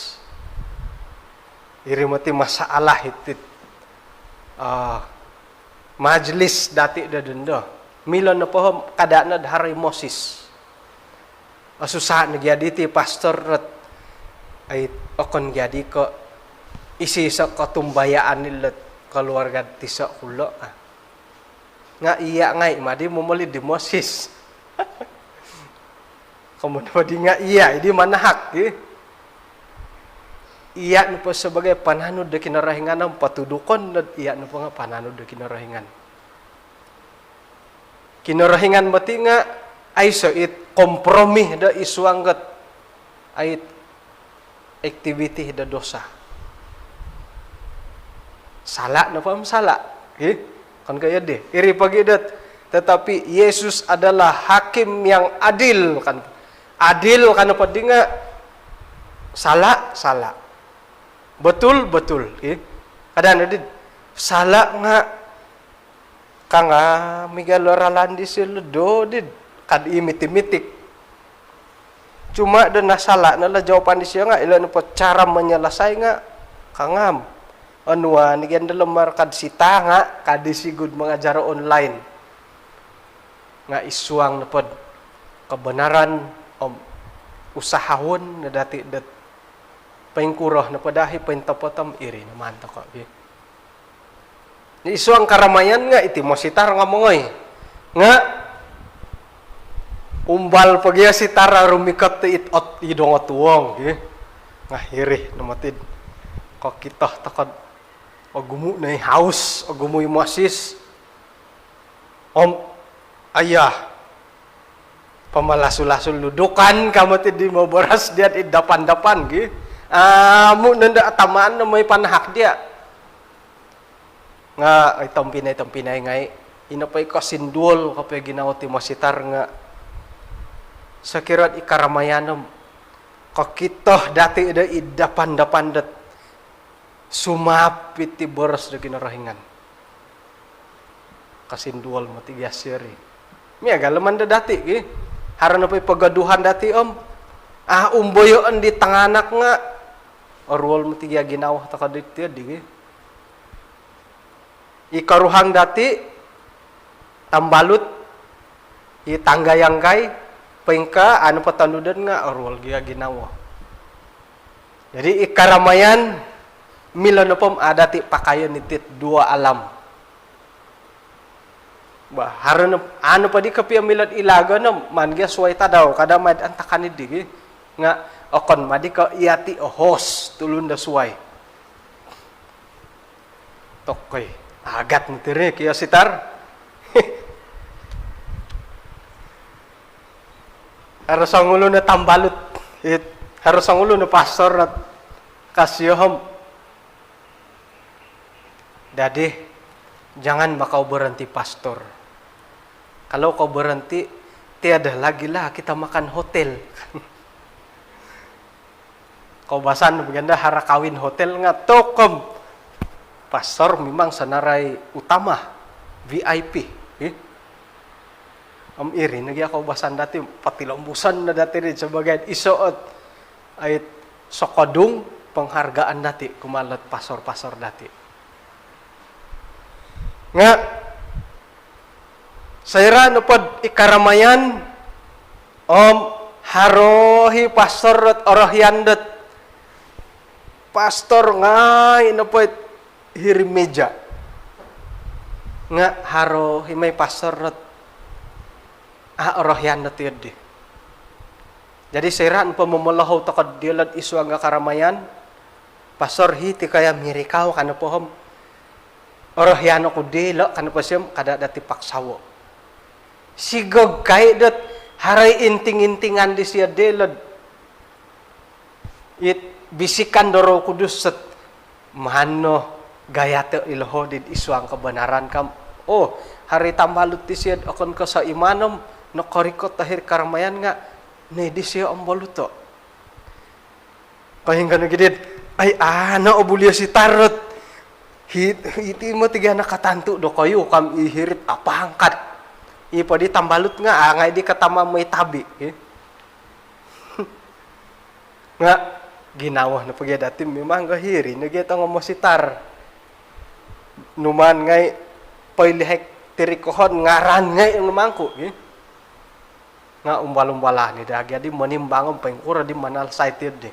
Iri mo ti masalah itit. Majlis dati dadendo milon na po kada na hari Moses asusa nagyadi ti pastor ay okon gyadi ko isisa katumbayaan nila keluarga ti sa ulo nga iya ngay madi mumuli di Moses kemudian di nga iya di manahak iya no po sebagai pananud da kinarahingan ng patudukon na iya no po nga pananud da kinarahingan. Kinarahingan mati nga ay so it kompromi da isuanggat ay activity da dosa. Sala na po sala. Kan kaya di. Iri pagidat tetapi Yesus adalah hakim yang adil kan. Adil kan apa dinga salah salah. Betul betul. Kadang ada salah nga kanga Miguel Oralandi siludo did kad imiti-mitik. Cuma dan salah nala jawaban di siya nga ilan po cara menyelesai nga kangam. Anua ni ganda lemar kad sita nga kad sigud mengajar online. Nga isuang napod kebenaran usahawon na dati dat paingkuroh na padahi paintapotam iri naman to ko. Ni isuang karamayan nga iti mo sitar nga mongoy. Nga umbal pagya sitara rumikat ti itot idong tuwong nga hirih namatid ko kita takad agumu na house agumu masis ayah pamalasul-lasul ludukan kamatid di mo boras dia di dapan-dapan mu nanda atamaan na may panahak dia nga itampinay ngay inapay ko sindol kapag ginawa ti masitar nga sa kirat ikaramayanom kakito dati ida idapan-dapan dat sumapit ti boros na ginarahingan kasindual matigyasiri miya galaman da dati haran na pa'y pagaduhan dati umboyoan di tanganak nga orwal matigya ginawa takadit di ikaruhang dati tambalut itanggayangkay pengka ano patanudan nga orwal giya ginawa. Jadi ikaramayan milano pom adati pakayan nitit dua alam. Bah haron ano pa di kapiya milad ilaga no mangga suway ta daw kada mad antakan di nga okon madi ka iati ohos tulun da suway. Tokoy agat mo tire kiyo sitar. Harus ang ulo na tambalot. Harus ang ulo na pastor na kasyohom. Dadi, jangan makau berhenti pastor. Kalau kau berhenti, tiada lagi lah kita makan hotel. Kau basan beganda hara kawin hotel nga tokom. Pastor memang senarai utama VIP. Iri nagi ako basan dati patilombusan na dati rin sebagai isoot ay sokodung penghargaan dati kumalat pasor-pasor dati. Nga sayra napod ikaramayan harohi pastor at orahyandat pastor nga napod hirimedya nga harohi may pastor at orahyan na tiyad. Jadi sairan pamamalahaw takad dilad isu ang karamayan pastor hiti kaya mirikaw kana pohom orahyan ako dilo kana po siyam kada dati paksawo sigog kay dat haray inting-intingan di siya dilad it bisikan doro kudus set mahano gayate ilhodid isu ang kebenaran kam hari tambalut di siya akon ka sa imanom no korikot tahir karamayan nga ne di siya ang baluto. Pahinggan na gidid, ay obulya si tarot. Hiti mo tiga nakatanto do kayo kam ihirit apangkat. Ipa di tambalut nga ngay di katama may tabi. Nga ginawa na pagya dati memang gahiri nagita nga mo si tar. Numan ngay pailihek tirikohon ngaran ngay ang lumangko. Nga umbal-umbala ni dagya di manimbangom pengkura di manal cited di.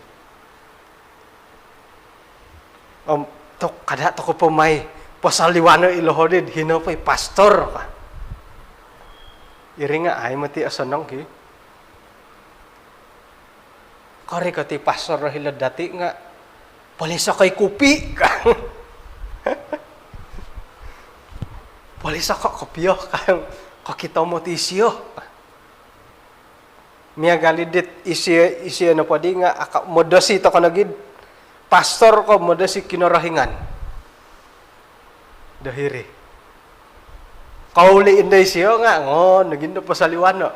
Tok kada to ko pamay pasaliwano ilohodid hinapay pastor ka. Iri nga ay mati asanong ki. Kari ka ti pastor hilad dati nga palisa kay kupi ka. Palisa ka kopyo ka kakita mo ti isiyo. Miya galidit isi na pwede nga modasi to ka nagid pastor ko modasi kinarahingan dahiri Kauli inday siya nga, ngon, naginda pasaliwan no.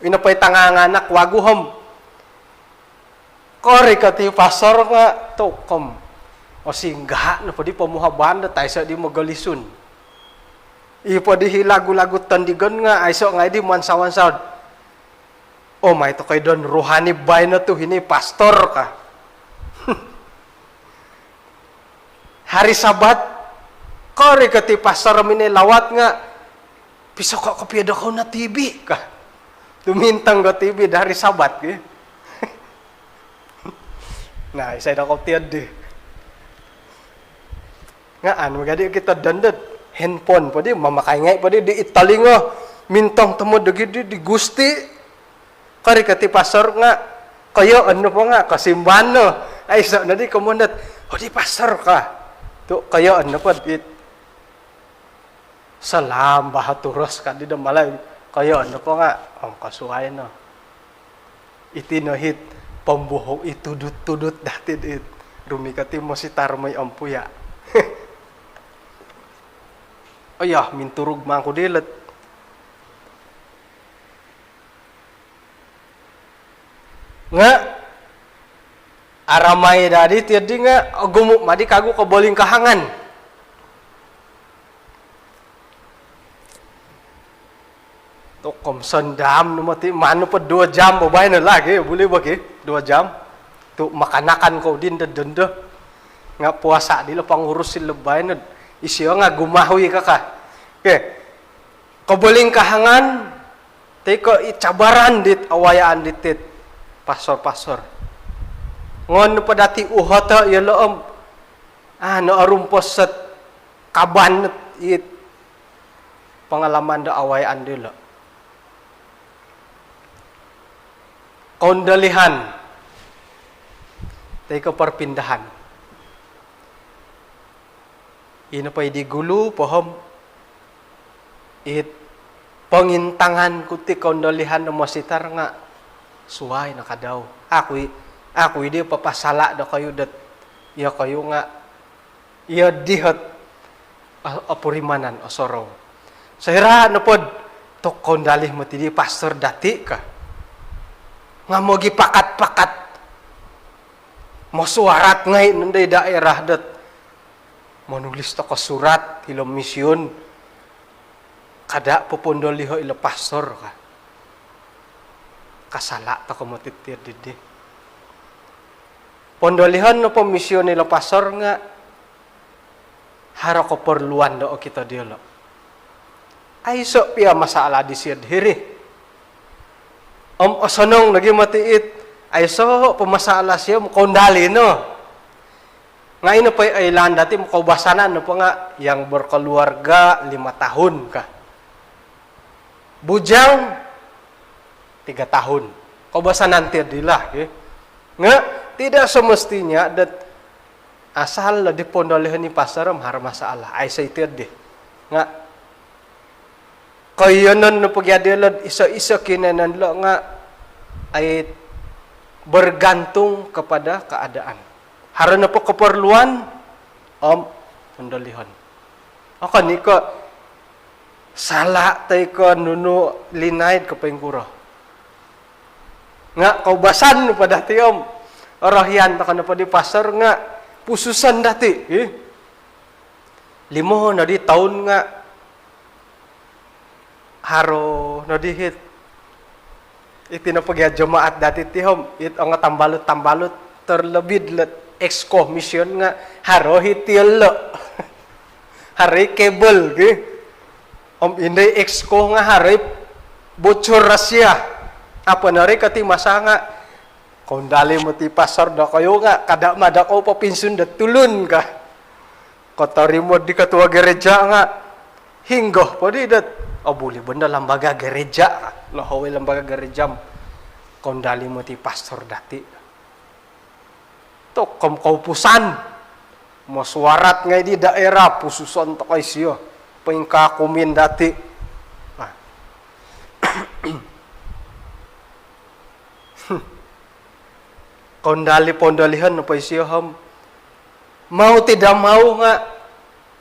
Inapay tanganganak, waguhom. Kori kati pastor nga, tokom. O singga, na pwede pamuhaban na tayo sa di magalisun. Ipo di hilagu-lagu tandigan nga, ay so nga di mansawan-sawan. Oh, may to kay doon, ruhani bay na to, hini pastor ka. Hari Sabat, kori kati pastor minay lawat nga, piso ka kapiyada ko na TV ka. Tumintang ka TV dari Sabat. Nah, isa na ko tiyad di. Nga, magadi kita dandat. Handphone, pwede, mamakay ngay, pwede, di italingo. Mintong tamo, di gusti. Kari kati pastor nga, kayo, ano po nga, kasimbahan no. Ay, isa na di kumundat. O, di pastor ka. To, kayo, ano po, salam, bahaturos ka, di na malay. Kayo, ano po nga, ang kasuhay no. Itinohit, pambuhok, itudut-tudut dati dit. Rumikati mo si Tarmay Ampuya. Ayah, minturog man ko dilat. Nga, aramay dadi, tiyadi nga, gumuk, madi kagu kaboling kahangan. Tokom sandam, numati, mano pa 2 jam, babay na lagi, boleh bagi, 2 jam. Tu makanakan ko din, denda. Nga puasa, dila pangurus sila bay na, isiyo nga, gumahoy ka ka. Okay. Kaboling kahangan, teko icabaran dit, awayaan dit, pasor-pasor. Ngon pa dati uhata, yaloom, naarumpos sa kaban, it, pangalaman da awayaan dila. Kaundalihan, teko perpindahan. Ino pa di gulu, paham, it pangintangan kuti kaundalihan na masitar nga, suway nakadaw. Ako di papasala da kayo dat, iya kayo nga, iya dihat, apurimanan, osoro. Sayra na pod, tok kaundalih mo tidi pastor dati ka. Nga mo gipakat-pakat, mo suarat ngay nanday daerah dat, manulis to ka surat, ilong misyon, kada pupundoliho ilo pastor ka. Kasala ta kumutitir didi. Pondolihan no misyon ilo pastor nga, haro ko perluan do kita diolo. Ay so pia masalah di siya diri. Osonong lagi matiit, ay so pemasalah siya kondali no. Ngayon pa ay ilan dati makabasanan no pa nga yang berkeluarga 5 tahun ka. Bujang 3 tahun. Kabasanan tiadilah nga tidak semestinya dat asal di pondolihan ni pasar har masalah. Ay say tiad nga kayanan no pagyadilad isa-isa kinanan lo nga ay bergantung kepada keadaan. Haran na po keperluan pondolihan. Ako ni ko sala tay ko nuno linaid ka pengkuro. Nga kaubasan pa dati orahian ta kana pa di pasar nga pususan dati limo na di taon nga haro no dihit itinapagya jemaat dati tihom it ang tambalot terlebih let exco mission nga haro hitil hari kabel inday exco nga hari bocor rasya apa nari kati masa nga kondali mo ti pasar da kayo nga kada mada ko papinsun da tulun ka kotori mo di katua gereja nga hinggo podi dat boleh benda lembaga gereja lohawai lembaga gereja kondali mo ti pastor dati to kaupusan mo suarat ngay di daerah pususan to kay siya pengkakumin dati kondali pondalihan no pa siya mau tidak mau nga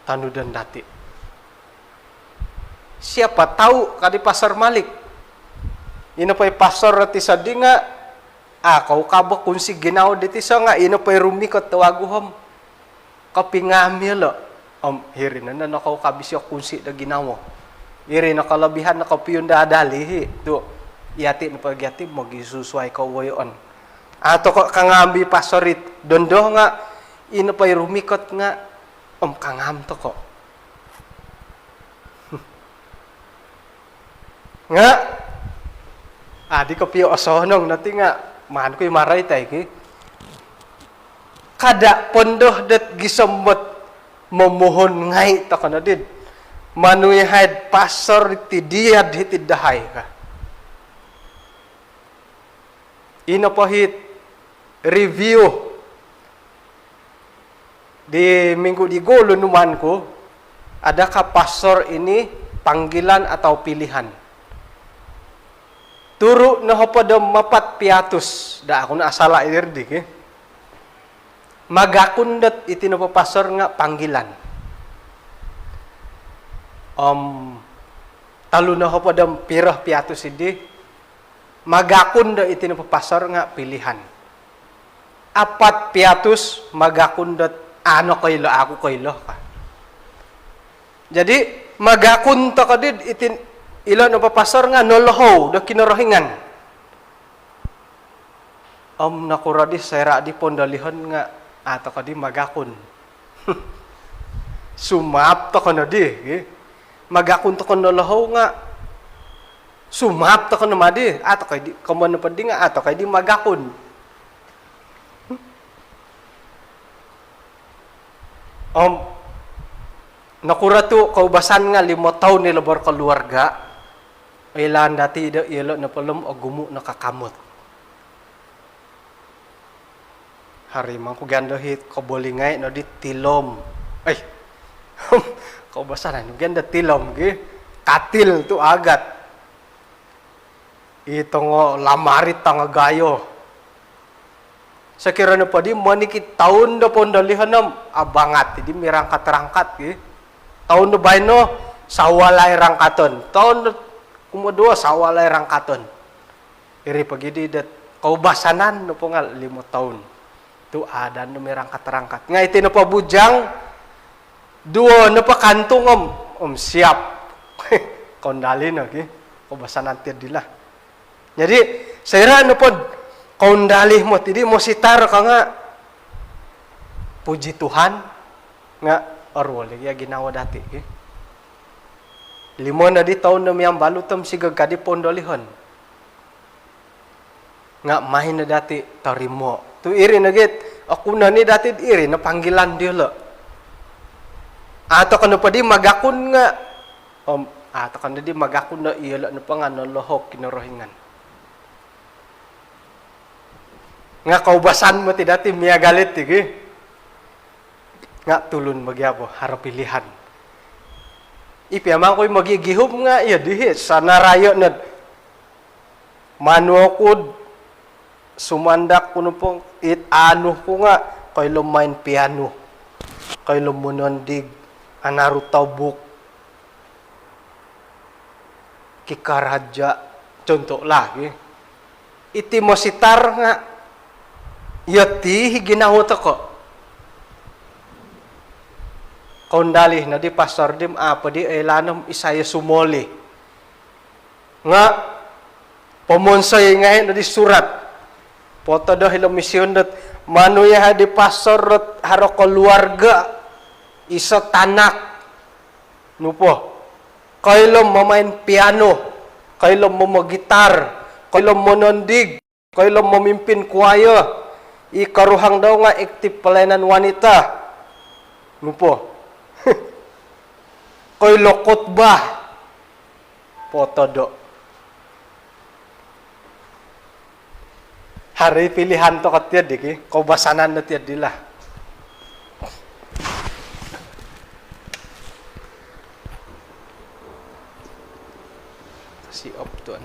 tanudan dati siapa tahu kadi pasar Malik. Ino pay pasar ti sadi nga kau kabak kunsi ginaw diti sa nga ino pay rumikot tawaguhom. Kapingami lo. Hiri na kau kabisyo kunsi da ginaw. Hiri na kalabihan na kapiyon da adali. Do yati na pagyati mo gisusuay kau wayon. Ato ko kangambi pasorit dondo nga ino pay rumikot nga kangam to ko. Nga di ko piyo asonong nati nga man ko'y maray tay ki kada pondoh dat gisambot memohon ngai ta kana did manuy had pasor ti diad hitid dahay ka ino pahit review di minggu di golo numan ko ada ka pasor ini panggilan atau pilihan. Turu na hopadom mapat piatus da ako na asala irdik magakundat iti no pastor nga panggilan talo na hopadom pirah piatus idi magakundat iti no pastor nga pilihan apat piatus magakundat ano kaylo ako kaylo ka jadi magakunta ka did itin ilo no papasor nga noloho da kinorohingan. Nakuradi sayra di pondalihan nga ato kadi magakun. Sumap to kono di, magakun to kono noloho nga sumap to kono madi ato kay di kamano padi nga ato kay di magakun. Nakuratu kaubasan nga 5 taon ni labor keluarga. Ilan dati ida ilo na palom o gumu nakakamot. Hari mang ko ganda hit ko bolingay no di tilom. Ay. Ko basa na ganda tilom gi. Katil tu agat. Ito ngo lamarit tanga gayo. Sakira na pa di manikit taon da pondalihanam abangat di mirang katerangkat gi. Taon do bayno sawalay rangkaton. Taon kumudua sawalay rangkaton. Iri pagidi dat kaubasanan no po nga 5 taon. Tu ada no mirang katerangkat. Nga iti no pa bujang duo no pa kantong siap. Kondali no ki. Kaubasanan ti dila. Jadi sayra no po kondali mo tidi mo sitar ka nga puji Tuhan nga orwol ya ginawa dati ki. 5 na di taon na miyang balutam sigag kadi pondolihon. Nga mahin na dati tarimo. Tu iri na git, ako na ni dati iri na panggilan di lo. Ato ka na pa di magakun nga. Ato ka na di magakun na iyala na pa nga nalohok kinorohingan. Nga kaubasan mo ti dati miya galit tigi. Nga tulun magyabo harap pilihan. Ipiamang ko'y magigihop nga iya dihi sa narayo na manuokod sumandak kuno pong ano ko nga kay lumain piano kay lumunondig anaru tabuk kikaradya contoh lagi iti mo sitar nga yati ginawa ko kondali na di pastor dim apa di elanam isaya sumoli nga pomonsay ngayon na di surat foto dah ilang misyon dat manuya di pastor haro keluarga isa tanak nupo kailom mamain piano kailom mamagitar kailom monondig kailom memimpin kuaya ikaruhang daw nga aktif pelayanan wanita nupo koy lokot ba foto do hari pilihan to katiad di kaubasanan na tiad dila si op tuan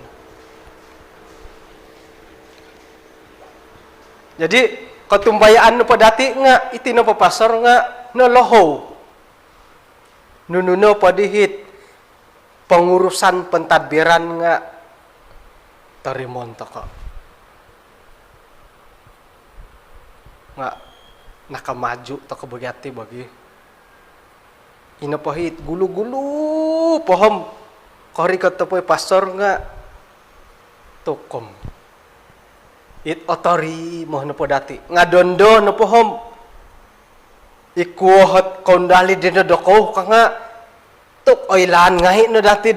jadi ketumbayaan no pa dati nga iti no papasar nga no loho nununo padihit pengurusan pentadbiran nga tarimon toko nga nakamaju toko bagati bagi inapahit gulu-gulu pohom kori katapoy pastor nga tukom it otori mo na po dati nga dondo na pohom ikuhot kondali dinodoko ka nga tuk oilan ngahi no datid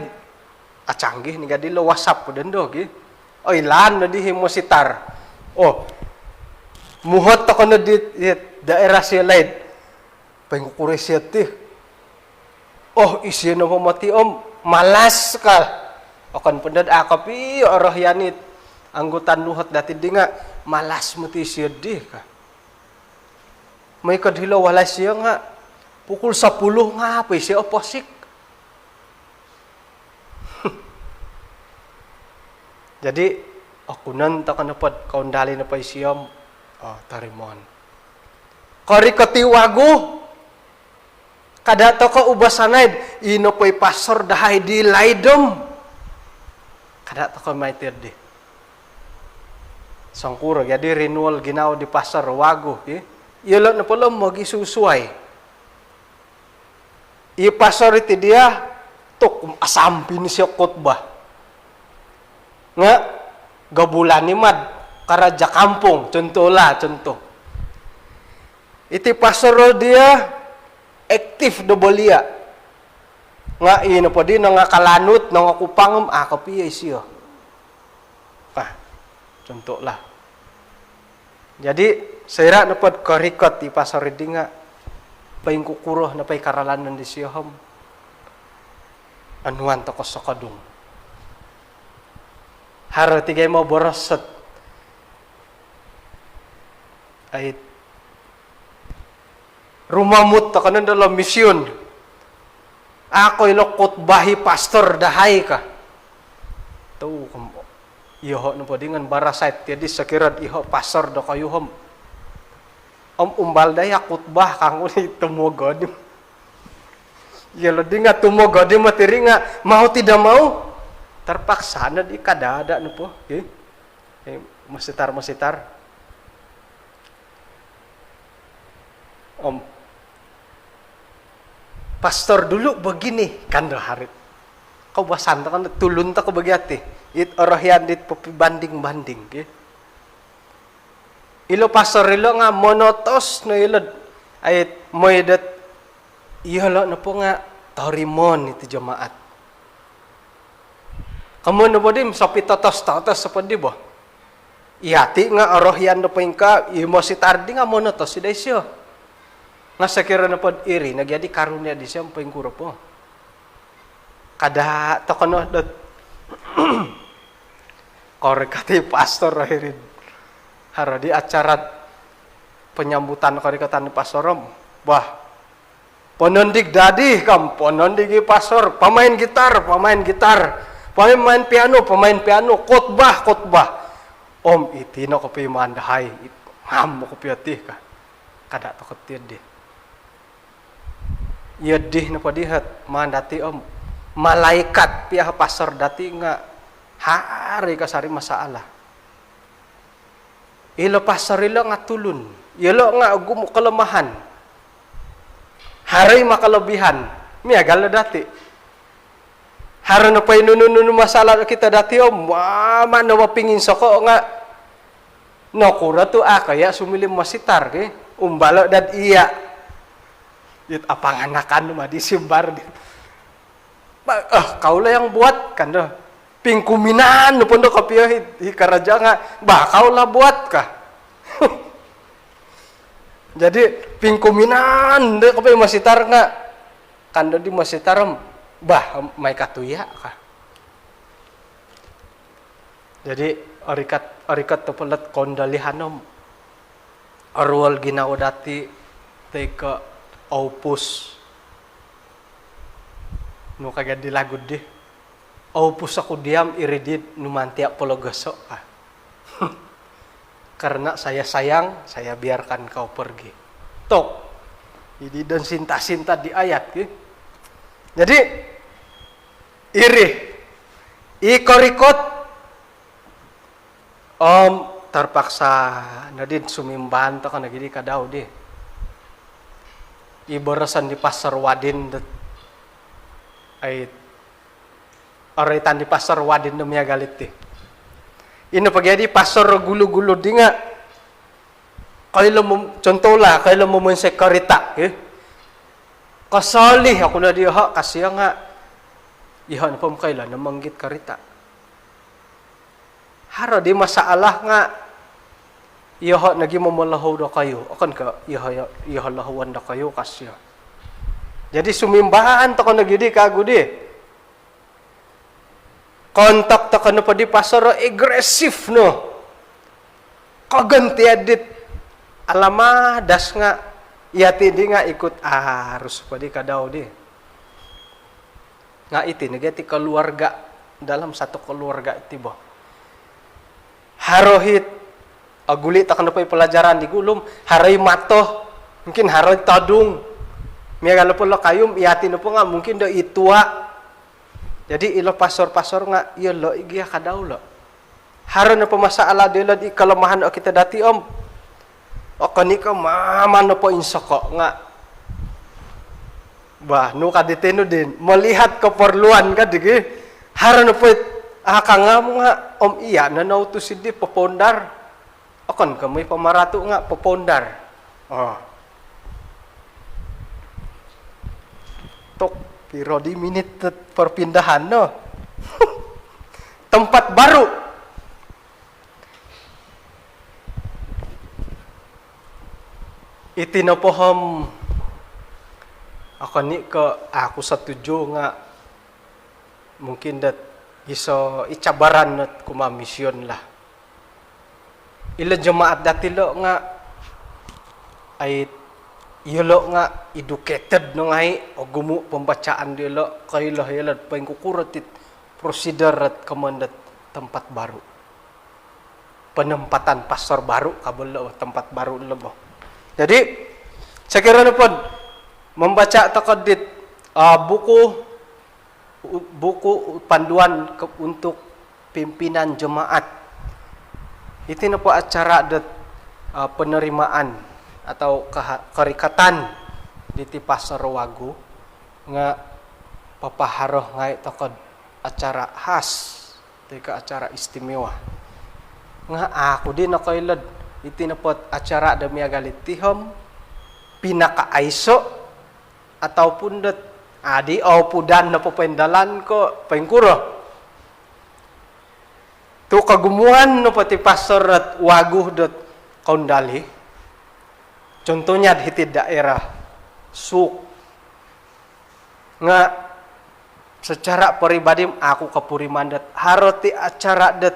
acanggih ni gadi lo WhatsApp po dondo gi oilan no di himositar oh muhot ako no di daerah silaid pengkukuri siya ti oh isi no mati malas ka akan pendad akapi oroh yanit anggutan nuhot dati di nga malas mati siya di ka may kadhilaw wala siya nga pukul 10 nga pa siya oposik jadi ako nanta ka napad kaundali na pa siyam tarimon kari katiwago kada to ka ubasanaid ino po'y pastor dahay di laydom kada to ka maitir di sangkuro jadi renewal ginaw di pastor wago ilo na pala magisusuay i pastor iti dia tuk asampi ni siya khotbah nga gabulan ni mad karaja kampung contoh iti pastor dia aktif do bolia nga ino po di nga kalanut nga kupangom kapiya siya contoh lah jadi saya na pod korikot ti pastor di nga paing kukuroh na pay karalanan di siya hom anuan to ko sakadung haro tigay mo borosot ay rumamut to kanon dalam misyon ako ilokot bahi pastor dahay ka to iho no podingan barasait jadi sekirad iho pastor do kayo hom umbal daya khutbah kang uni tumugod yelo di nga tumugod di materi nga mau tidak mau terpaksa na di kadada no po masitar pastor dulu begini kan do harit kau basan kan tulun ta ko bagiati it orahyan dit banding ilo pastor ilo nga monotos no ilo ayat moedat ilo na po nga tarimon iti jamaat kamu no bodim sopi totos sa padi bo iati nga orahyan no po ka imo si tardi nga monotos si daisyo nga sakira na pod iri nagyadi karunia di siya mpeng kuro po kada to kono dot korekati pastor ahirin haro di acara penyambutan korekatan pastorom bah ponondig dadi kam ponondig pastor pemain gitar pemain piano khotbah om itino ko pi mandahay ham ko piatih ka kada to ketir di yadih na padihat mandati om malaikat pihak pastor dati nga hari kasari masalah ilo pastor ilo nga tulun ilo nga gumo kelemahan hari makalebihan miagal dati hari na pay nunun masalah kita dati om man na mapingin soko nga nokura tu kaya sumilim masitar ke umbalo dan iya dit apanganakan mah disimbar dit kaulah yang buat kan doh pingkuminan nu pun do kapiah hikaraja nga kaulah buat kah jadi pingkuminan de kapiah masitar nga kan do di masitaram may katuya kah jadi arikat to pelet kondalihanom arwal ginaw dati teka opus no kagad dilagod di opus aku diam iridid numantia pologoso karena saya sayang saya biarkan kau pergi tok jadi dan sinta-sinta di ayat jadi iri ikorikot terpaksa nadin sumimban to kana gidi kadaw di ibarasan di pasar wadin ay oritan di pasar wadin demia galit di ino pagadi pasar gulu-gulu di nga contoh lah kailo mo karita kasalih ako na di ha kasi nga iha na pam kaila na manggit karita haro di masalah nga iha nagi mamalahaw da kayo akan ka iha lahawan da kayo kasi jadi sumimbahan to ka nagidi kagudi kontak to ka na pa di pasar agresif no kaganti adit alama das nga iyati di nga ikut arus pa di kadaw di nga iti negati keluarga dalam satu keluarga iti bo harohit aguli tak na pa'y pelajaran di gulum haray mato mungkin haray tadung miyagalo po lo kayum iyati na po nga mungkin do itua jadi ilo pasor-pasor nga iyo lo igiya kadaw lo haro na po masaala di lo di kalamahan o kita dati o kanika mama na po insoko nga bah no kaditeno din melihat keperluan ka digi haro na po akangam nga iya na nauto sidi popondar akan kami pamarato nga popondar tok piro di minit perpindahan no tempat baru itinapoham ako ni ako setuju nga mungkin dat iso icabaran at kumamisyon lah ila jemaat dati lo nga ay ilo nga educated no ngay o gumu pembacaan di lo kailah yalad paing kukurot it procedure at kamandat tempat baru penempatan pastor baru kabelo tempat baru lo bo jadi saya kira pun membaca takadit buku panduan untuk pimpinan jemaat itu na po acara penerimaan atau kerikatan di pasar Wagu nga papaharoh ngay takad acara khas tika acara istimewa nga ako din nakailad itinapot acara demi agalit tihom pinakaaiso ataupun dat adi o pudan na pupendalan ko pengkuro tu kagumuhan no pati pastor at Wagu dot kaundali contohnya di daerah suk nga secara pribadi aku kapurimandat haroti acara dat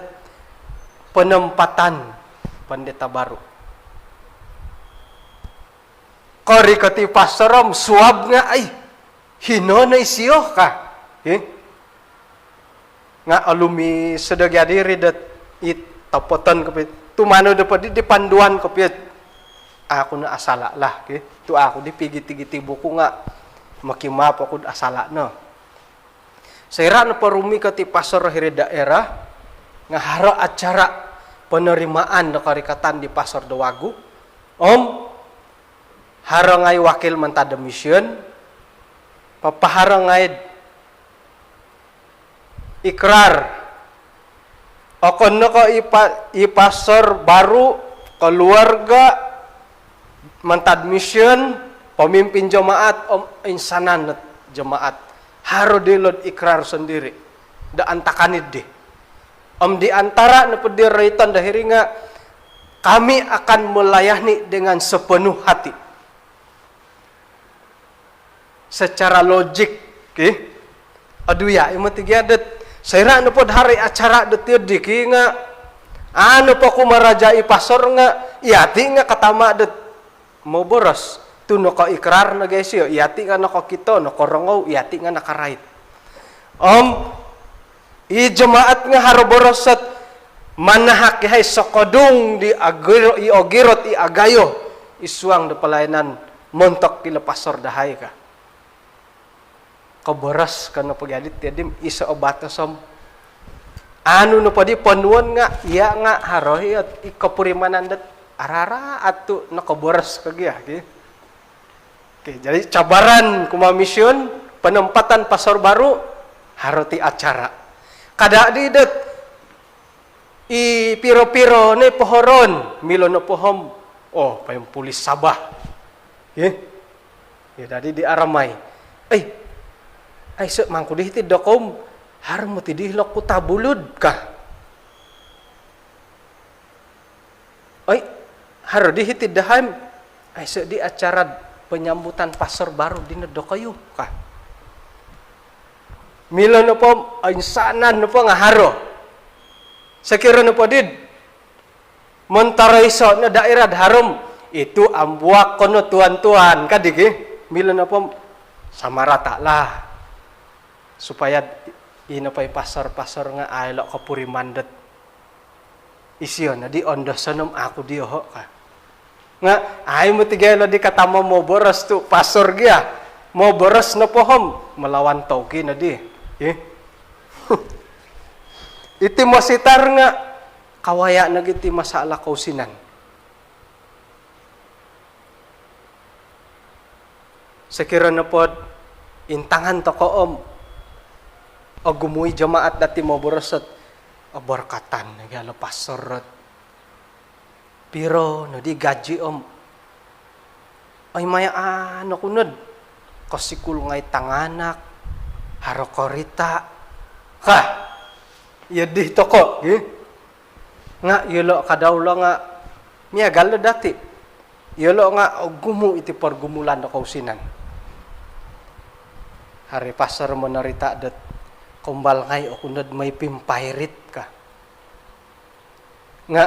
penempatan pendeta baru. Kori kati pastorom suab nga ay hino na isiyo ka. Nga alumi sedagya diri dat it tapotan kapit tumano dapat di panduan kapit ako na asala lah. Tu ako di pigiti-giti buku nga makimap ako asala no. Saira na parumi kati pastor hiri daerah nga haro acara penerimaan na karikatan di pasar Wagu harangay wakil mentada mission papaharangay ikrar okon na ko ipasar baru keluarga mentad mission pemimpin jemaat insanan jemaat haro dilod ikrar sendiri da antakanid deh di antara na pediritan dahiri nga kami akan melayani dengan sepenuh hati secara logik aduh ya imati giadet saira na pod hari acara detir diki nga ano pa ko marajai pasor nga iati nga katama det mo boros tuno ko ikrar na guys yo iati nga nako kito no korongaw iati nga nakarait i jemaat nga haroborosat manahak hay sokodung di agiro i ogirot i agayo isuang de pelayanan montok kila pasor dahay ka kaboras kana pagalit tiadim isa obata som anu no padi panuan nga iya nga harohi at ikapurimanan dat arara atu nakaboras kagia okay? Oke, jadi cabaran kumamisyon penempatan pasar baru haroti acara kada didet i piro-piro ne pohoron milo no pohom oh payung pulis Sabah ya jadi di aramai ay se mangku dihti dokom har mo tidih lo ku tabulud kah ay har dihti daham ay se di acara penyambutan pasar baru di nedokayu kah milo no pom insanan no po nga haro sekira no po did mentaraiso na daerah harum itu ambuak kono tuan-tuan kadiki milo na po sama rata lah supaya ino pay pasar-pasar nga aylo kapuri mandat isyo na di ondosanom aku diyo ho ka nga ay mo tigaylo di katamo mo boros tu pasar gya mo boros na pohom melawan togi na di iti mo sitar nga kawaya nagiti masalah kausinan. Sekira na pod intangan to ko o gumuy jamaat dati mo borosot o barkatan nagyalo pasor piro no di gaji ay maya ano kunod kasikul ngay tanganak harokorita ka yadi to ko nga yelo kadawlo nga miagal na dati yelo nga gumu iti pargumulan na kausinan hari pasar mo narita dat kumbal ngay o kunad may pimpairit ka nga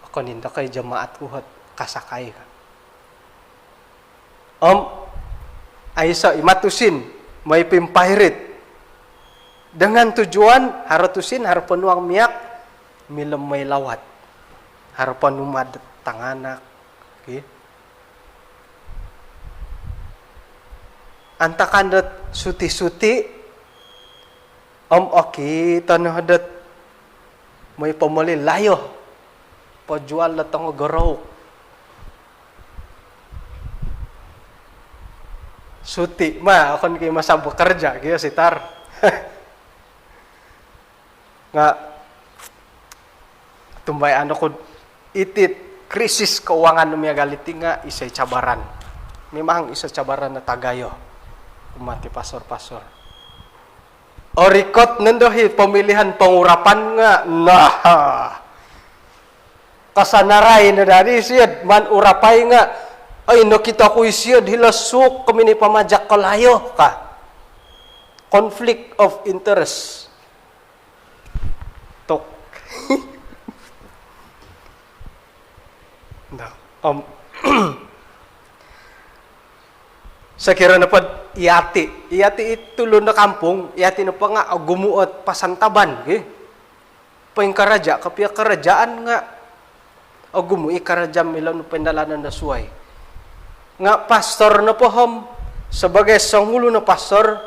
ako ninda kay jamaat kuhat kasakay ka aysa imatusin may pimpairit dengan tujuan harotusin haropanuang miak milam may lawat harapan umad tanganak okay? Antakandat suti-suti okay tanahadat may pamali layo pajual na tong garaw suti ma akon kay masabok kerja kaya sitar nga tumbayan ako itit krisis keuangan numya galiti nga isay cabaran memang isa cabaran na tagayo kumati pasor-pasor orikot nendohi pemilihan pengurapan nga nah kasanaray na dari siyad man urapay nga ay no kita ko siyad hilasuk kumini pamajak kalayo ka conflict of interest tok Sekira na pod iyati itu lo na kampung iyati na pa nga gumuot pasantaban paing karaja kapia karajaan nga gumui karajam ilaw no pendalanan na suway nga pastor na pohom sebagai sangulo na pastor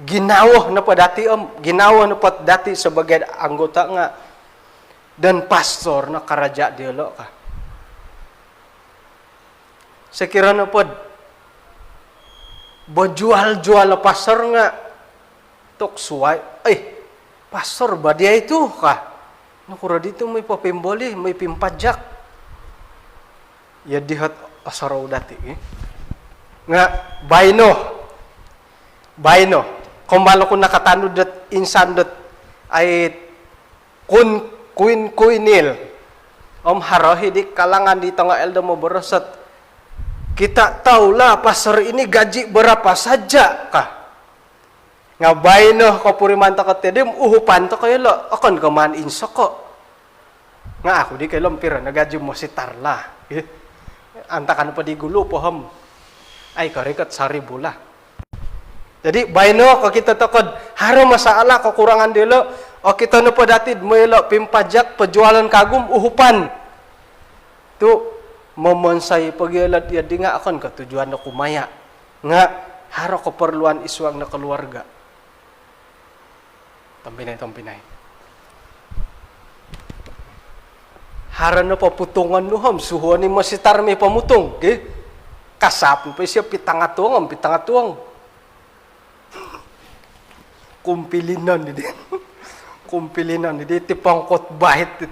ginawa na pa dati ginawa na pa dati sebagai anggota nga dan pastor na karaja diolo ka sekira na pod bajual-jual na pastor nga tok suway pastor ba dia itu ka nakura dito may papimboli may pimpajak ya dihat asaraw dati nga bayno kumbalo ko nakatano dat insan dat ay kuinil harohi di kalangan dito nga elda mo borosat kita tahu lah pasar ini gaji berapa saja kah nga bayno ko purimanta ka tedim uhupan to kayo lo akon kaman inso ko nga ako di kayo lompira nagaji mo si tarla antakan pa di gulo pohom ay karikat saribu lah jadi bayno ko kita takod haro masalah kekurangan dilo o kita no pa datid mo ilo pimpajak penjualan kagum uhupan tu memonsai pagilat ya di nga akon katujuan na kumaya nga haro keperluan isuang na keluarga. Tampinay. Hara na paputungan nuham, suhuan ni masitar may pamutong. Okay? Kasap pa siya pitangatuang. Kumpilinan ni din. Kumpilinan ni din. Tipangkot bahit.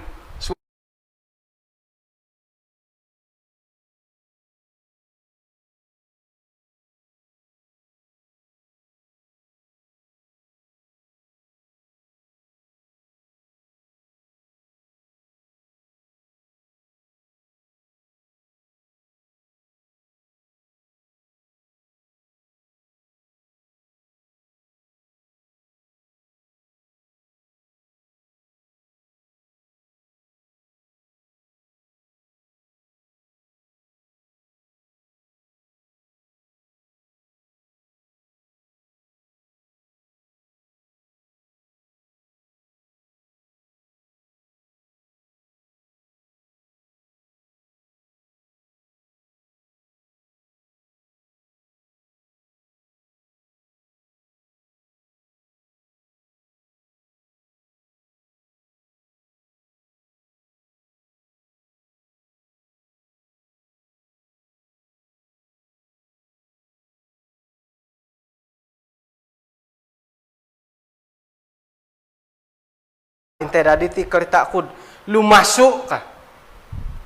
Intay dadi ti kereta kud lumasuk ka.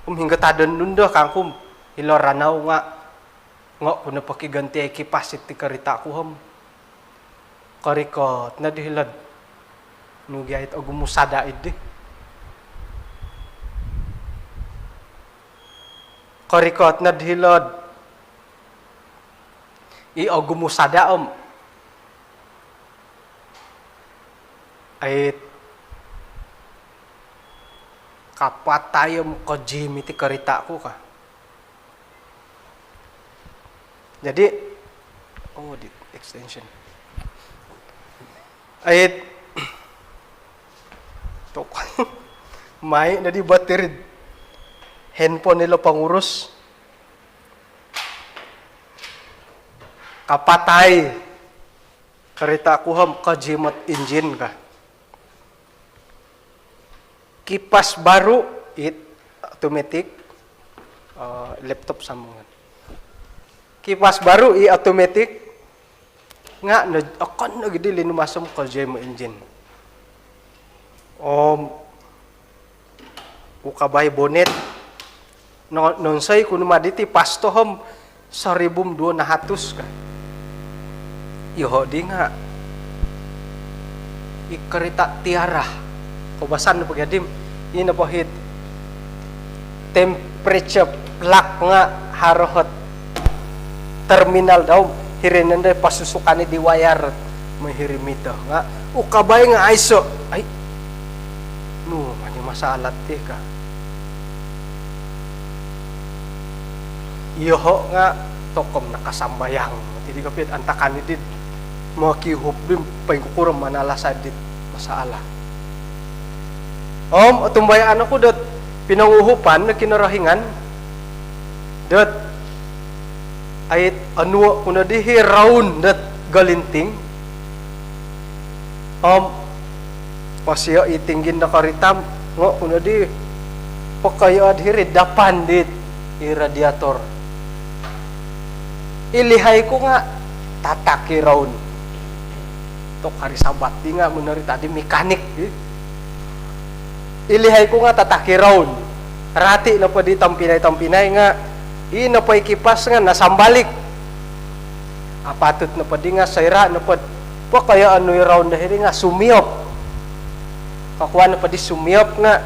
Hingga taden nunda kangkum ilor ranau ngok kuna paki ganti kipas ti kereta ku hem. Karikot na dihilad. Nugiait og musada idi. Karikot na dihilad. I og musada ait kapatayam ko Jimmy ti karita ko ka. Jadi, di extension. Ayat, tok, may na di baterid. Handphone nila pangurus. Kapatay. Karita ko ham kajimat engine ka. Kipas baru automatic laptop sambungan. Kipas baru automatic nga akan na gidi linumasam ko jemo engine. Ukabay bonnet non say kuno maditi pasto hom 1,200 ka. Iho di nga ikarita tiara. Kubasan na pagyadim, ina po hit temperature plug nga harohot terminal daw hirinan day pasusukan ni di wire mahirimita nga ukabay nga ISO ay mani masalat ti ka iho nga tokom nakasambayang hindi kapit antakan ni din makihop din pagkukuram manalasad dit masaala. Tumbayaan ako dot pinanguhupan na kinarahingan dot ay ano kuna dihi round dot galinting pasya itinggin na karitam nga kuna di pakaya adhiri dapan dit iradiator ilihay ko nga tataki round tok hari sabat di nga menari tadi mekanik ilihay ko nga tataki round rati na pa di tampinay nga na pa ikipas nga nasambalik apatot na pa di nga sayra na pa kaya ano yung round dahil nga sumiyop kakuha na pa di sumiyop nga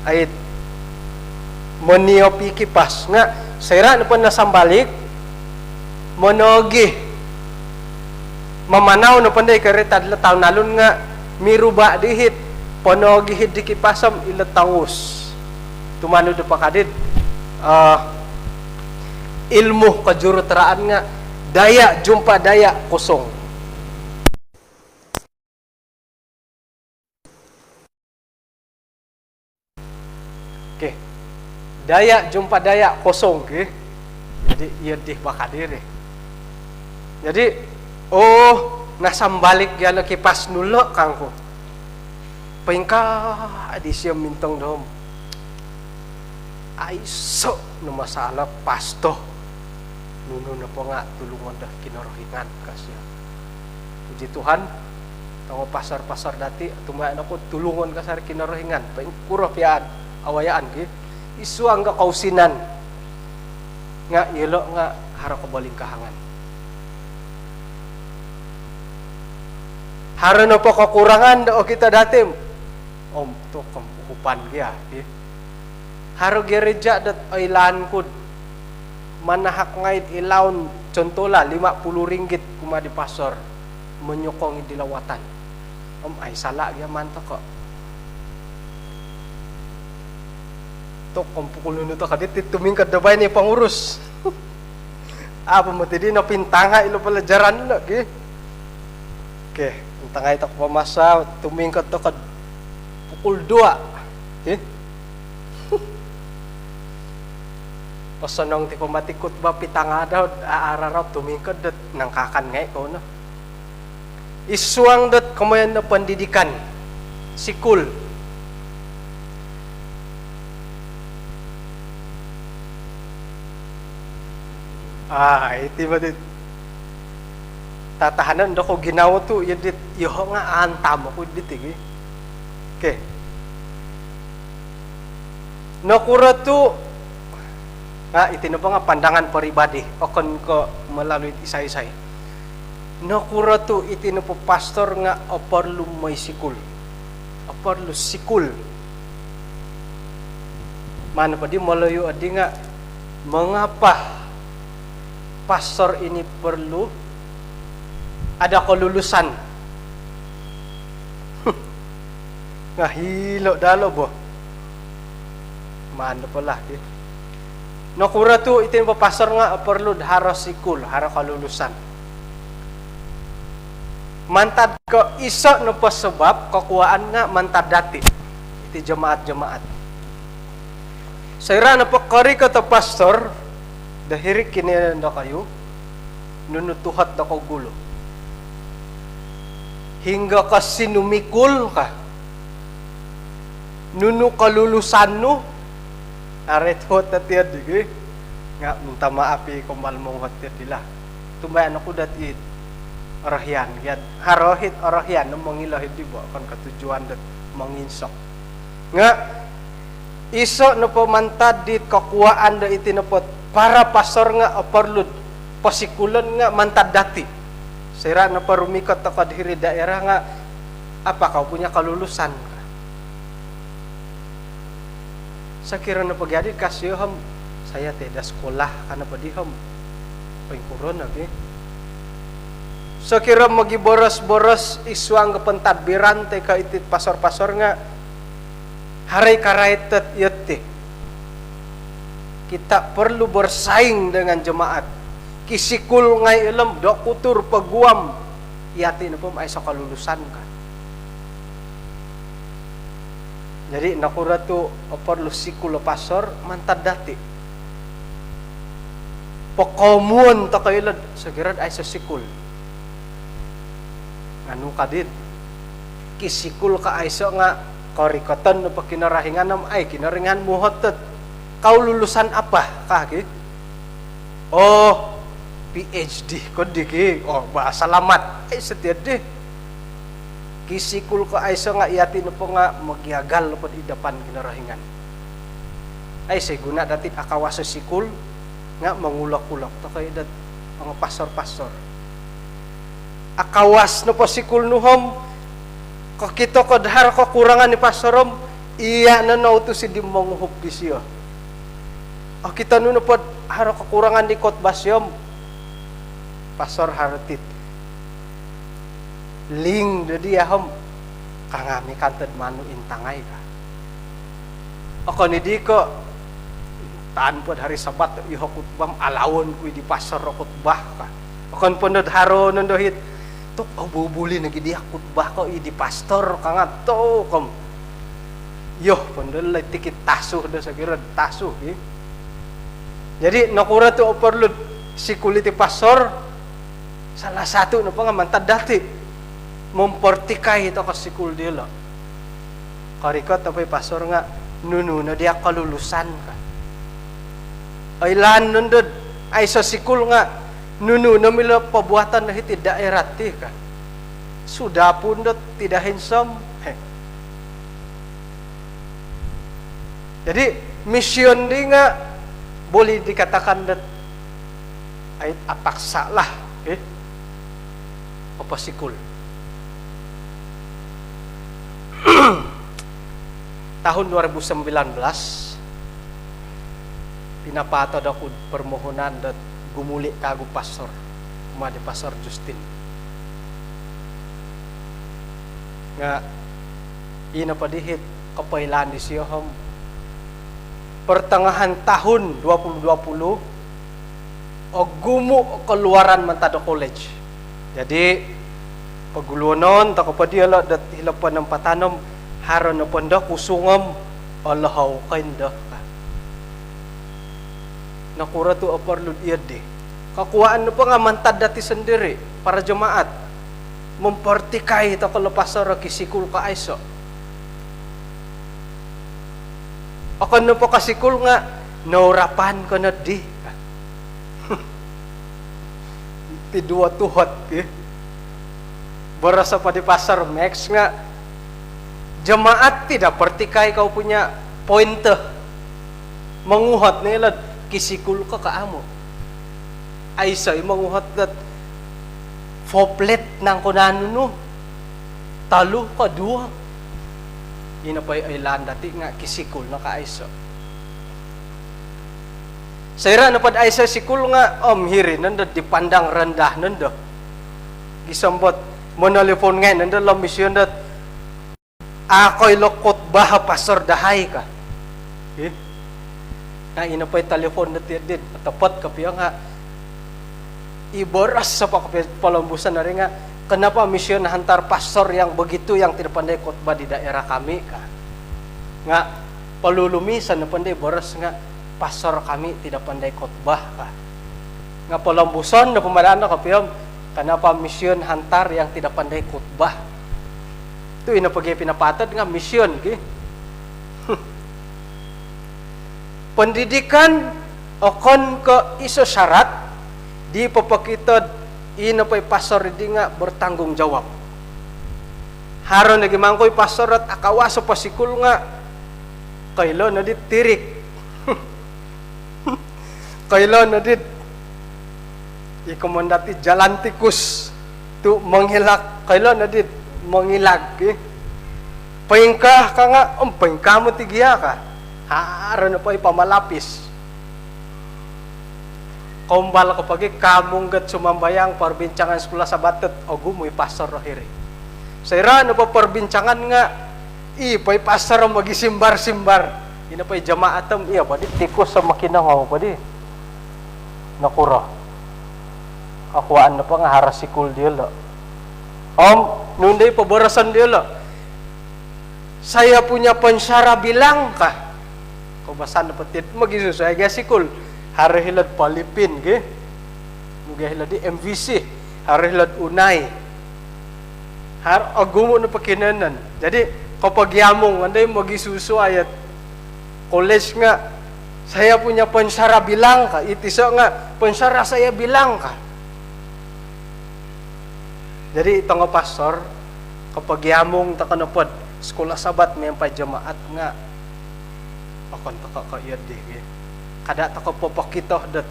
ay moniyop ikipas nga sayra na pa nasambalik monogi mamanaw na pa di karitad lataw nalun nga miruba dihit panogihid di kipasam ilatangus tumano do pakadid ilmu kajuruteraan nga daya jumpa daya kosong daya jumpa daya kosong jadi iya di bakadir Jadi nasambalik ya na kipas nulo kangko. Pengka adi siya mintong dom. Aiso no masalah pasto. Nuno na po nga tulungan dah kinorohingan kasya. Puji Tuhan, tango pasar-pasar dati tumayan ako tulungan ka sa kinorohingan. Pengkurap yaan, awayaan ki. Isuang ka kausinan. Nga yelo nga hara ko baling kahangan. Hara na po kakurangan do kita dati. To kampukupan kya. Haro gereja dat ailan kud. Manahak ngaid ilaun contola 50 ringgit kuma di pasar menyokong dilawatan. Ay salah kya man to ko. To kampukul nuno to kadit tumingkad dabay ni pangurus. Apa mo tidi na pintanga ilo pelajaran lo ki. Okay, tangay to pamasa tumingkad to kad pukul 2. Pasanong ti pamatikot ba pitanga daw aararaw tumingkad dat nangkakan ngay ko no. Isuang dat kamayan na pendidikan sikul. Iti ba dit tatahanan do ko ginawa to yadit yo nga antam ko dit Okay. Nakura to iti na ba nga pandangan pribadi okon ko melalui isay-isay. Nakura to iti na po pastor nga perlu may sikul. Perlu sikul. Mana pa di malayo adi nga mengapa pastor ini perlu ada kelulusan. Ngahilo dalo bo. Mana pala Nakura tu itin pa pastor nga perlu haro sikul, haro kalulusan. Mantad ko iso no pa sebab kakuaan nga mantad dati. Iti jemaat-jemaat. Sayra na pa kari ka ta pastor dahiri kini na kayo nunutuhat na ko gulo. Hingga ka sinumikul ka. Nunu kalulusan no aret hot tatiad di nga minta maapi kumbal mong hot dila tumbayan ako dati orahyan yan harohit orahyan no mangilahid di ba kan katujuan dat manginsok nga iso no pamantad dit kakuaan da itinapot para pastor nga perlu pasikulan nga mantad dati sira na parumikot ta kadhiri daerah nga apa kau punya kalulusan. Sakira na pagyadid kasi ham saya teda sekolah kana padiham pengkuron nabi. Sakira magi boros-boros isuang kapentadbiran te ka itit pasor-pasor nga haray karaitet yete. Kita perlu bersaing dengan jemaat. Kisikul ngay ilam do kutur paguam yati na po ay sa kalulusan ka. Jadi nakura tu perlu sikul pasor mantad dati. Pokomun ta kailad sagirad ay sa sikul. Anu kadid. Kisikul ka ay so nga korikoton no pakinarahingan nam ay kinaringan mo hotet. Kau lulusan apa kaki? PhD ko diki. Bahasa lamat ay setiad di. Kisikul ko ay so nga iyati no po nga magyagal po idapan kinarahingan. Ay siguna dati akawaso sikul nga mangulak-ulak to kay dat mga pastor-pastor. Akawas no po sikul nuhom kakito ko dahar ko kurangan ni pastorom iya na nauto si dimong hubisyo. Kita nuno po haro kekurangan di kotbasyom pastor harutit ling dedi ahom kangami kantad manu intangay ka. Ako ni di ko taan po hari sabat iho kutbam alawon ko di pasar kutbah ka. Ako po haro nondohit tuk bubuli nagi di kutbah ko di pastor kanga to kom. Yoh pondol lay tikit tasuh do sa girad tasuh Jadi nakura to perlu si kuliti pastor Salah satu na pangamantad dati, mempertikai ito kasikul dia lah. Karikot tapay pastor nga, nuno na dia kalulusan ka. Ay lan nundod, ay sa sikul nga, nuno na mila pabuatan na hiti daerah ti ka. Sudah pun dat tidak handsome. Jadi mission di nga boleh dikatakan dat ay apaksa lah, apa sikul. Tahun 2019 pinapatod ako permohonan dat gumuli kagu pastor di Pastor Justin nga ina padihit kapailan di siya pertengahan tahun 2020 o gumu keluaran mantado college. Jadi pagulunon tako pa diala dat hilapan ng patanom haron na panda kusungam alahaw kainda ka. Nakura tu aparlud iyad kakuhaan na pa nga mantad dati sendiri para jemaat mempertikai ta kalapasara kisikul ka aiso. Akan na pa kasikul nga naurapan ka na di. Ti dua tuhot berasa pa di pasar Max nga jemaat tidak pertikai kau punya pointe menguhat nila kisikul ka kaamo ay say manguhat dat foplet nang kunano no talo ka dua inapay ay lan dati nga kisikul na kaayso sayra napad ay sa sikul nga hiri nanda dipandang rendah nanda gisambot monelefon nga nanda lam misyon dat ako'y lokot baha pastor dahay ka na inapay telepon na tiyadid tapat kapiya nga iboras sa palambusan na rin nga kenapa misyon na hantar pastor yang begitu yang tidak pandai khotbah di daerah kami ka nga palulumisan na pandai boras nga pastor kami tidak pandai khotbah ka nga palambusan na pumadaan na kapiyam kenapa misyon hantar yang tidak pandai khotbah itu inapagay pinapatad nga misyon pendidikan okon ke iso syarat di papakitod inapay pastor di nga bertanggung jawab haron lagi mangkoy pastor at akawaso pasikul nga kailo na dit tirik kailo na dit ikomandati jalan tikus tu menghilak kailo na dit mengilag paingkah ka nga paingkah mo tigya ka haron na pa ipamalapis kumbal kapag kamong gat sumambayang perbincangan sekolah sabatet o gumoy pastor rohiri sayra na pa perbincangan nga ipay pastor magi simbar-simbar ina pay jamaatam iya padi tikos sa makinangaw padi nakura akuan na pa nga harasikul dia la nunday pabarasan dia la saya punya pensyara bilang ka kubasan na patid magisusay gasikul harihilad palipin mugahilad di MVC harihilad unay agumo na pakinanan jadi kapag yamong anday magisuso ayat college nga saya punya pensyara bilang ka itiso nga pensyara saya bilang ka jadi itong pastor kapag yamong takanapod sekolah sabat may jemaat nga akan takakayad kada tako papakita dat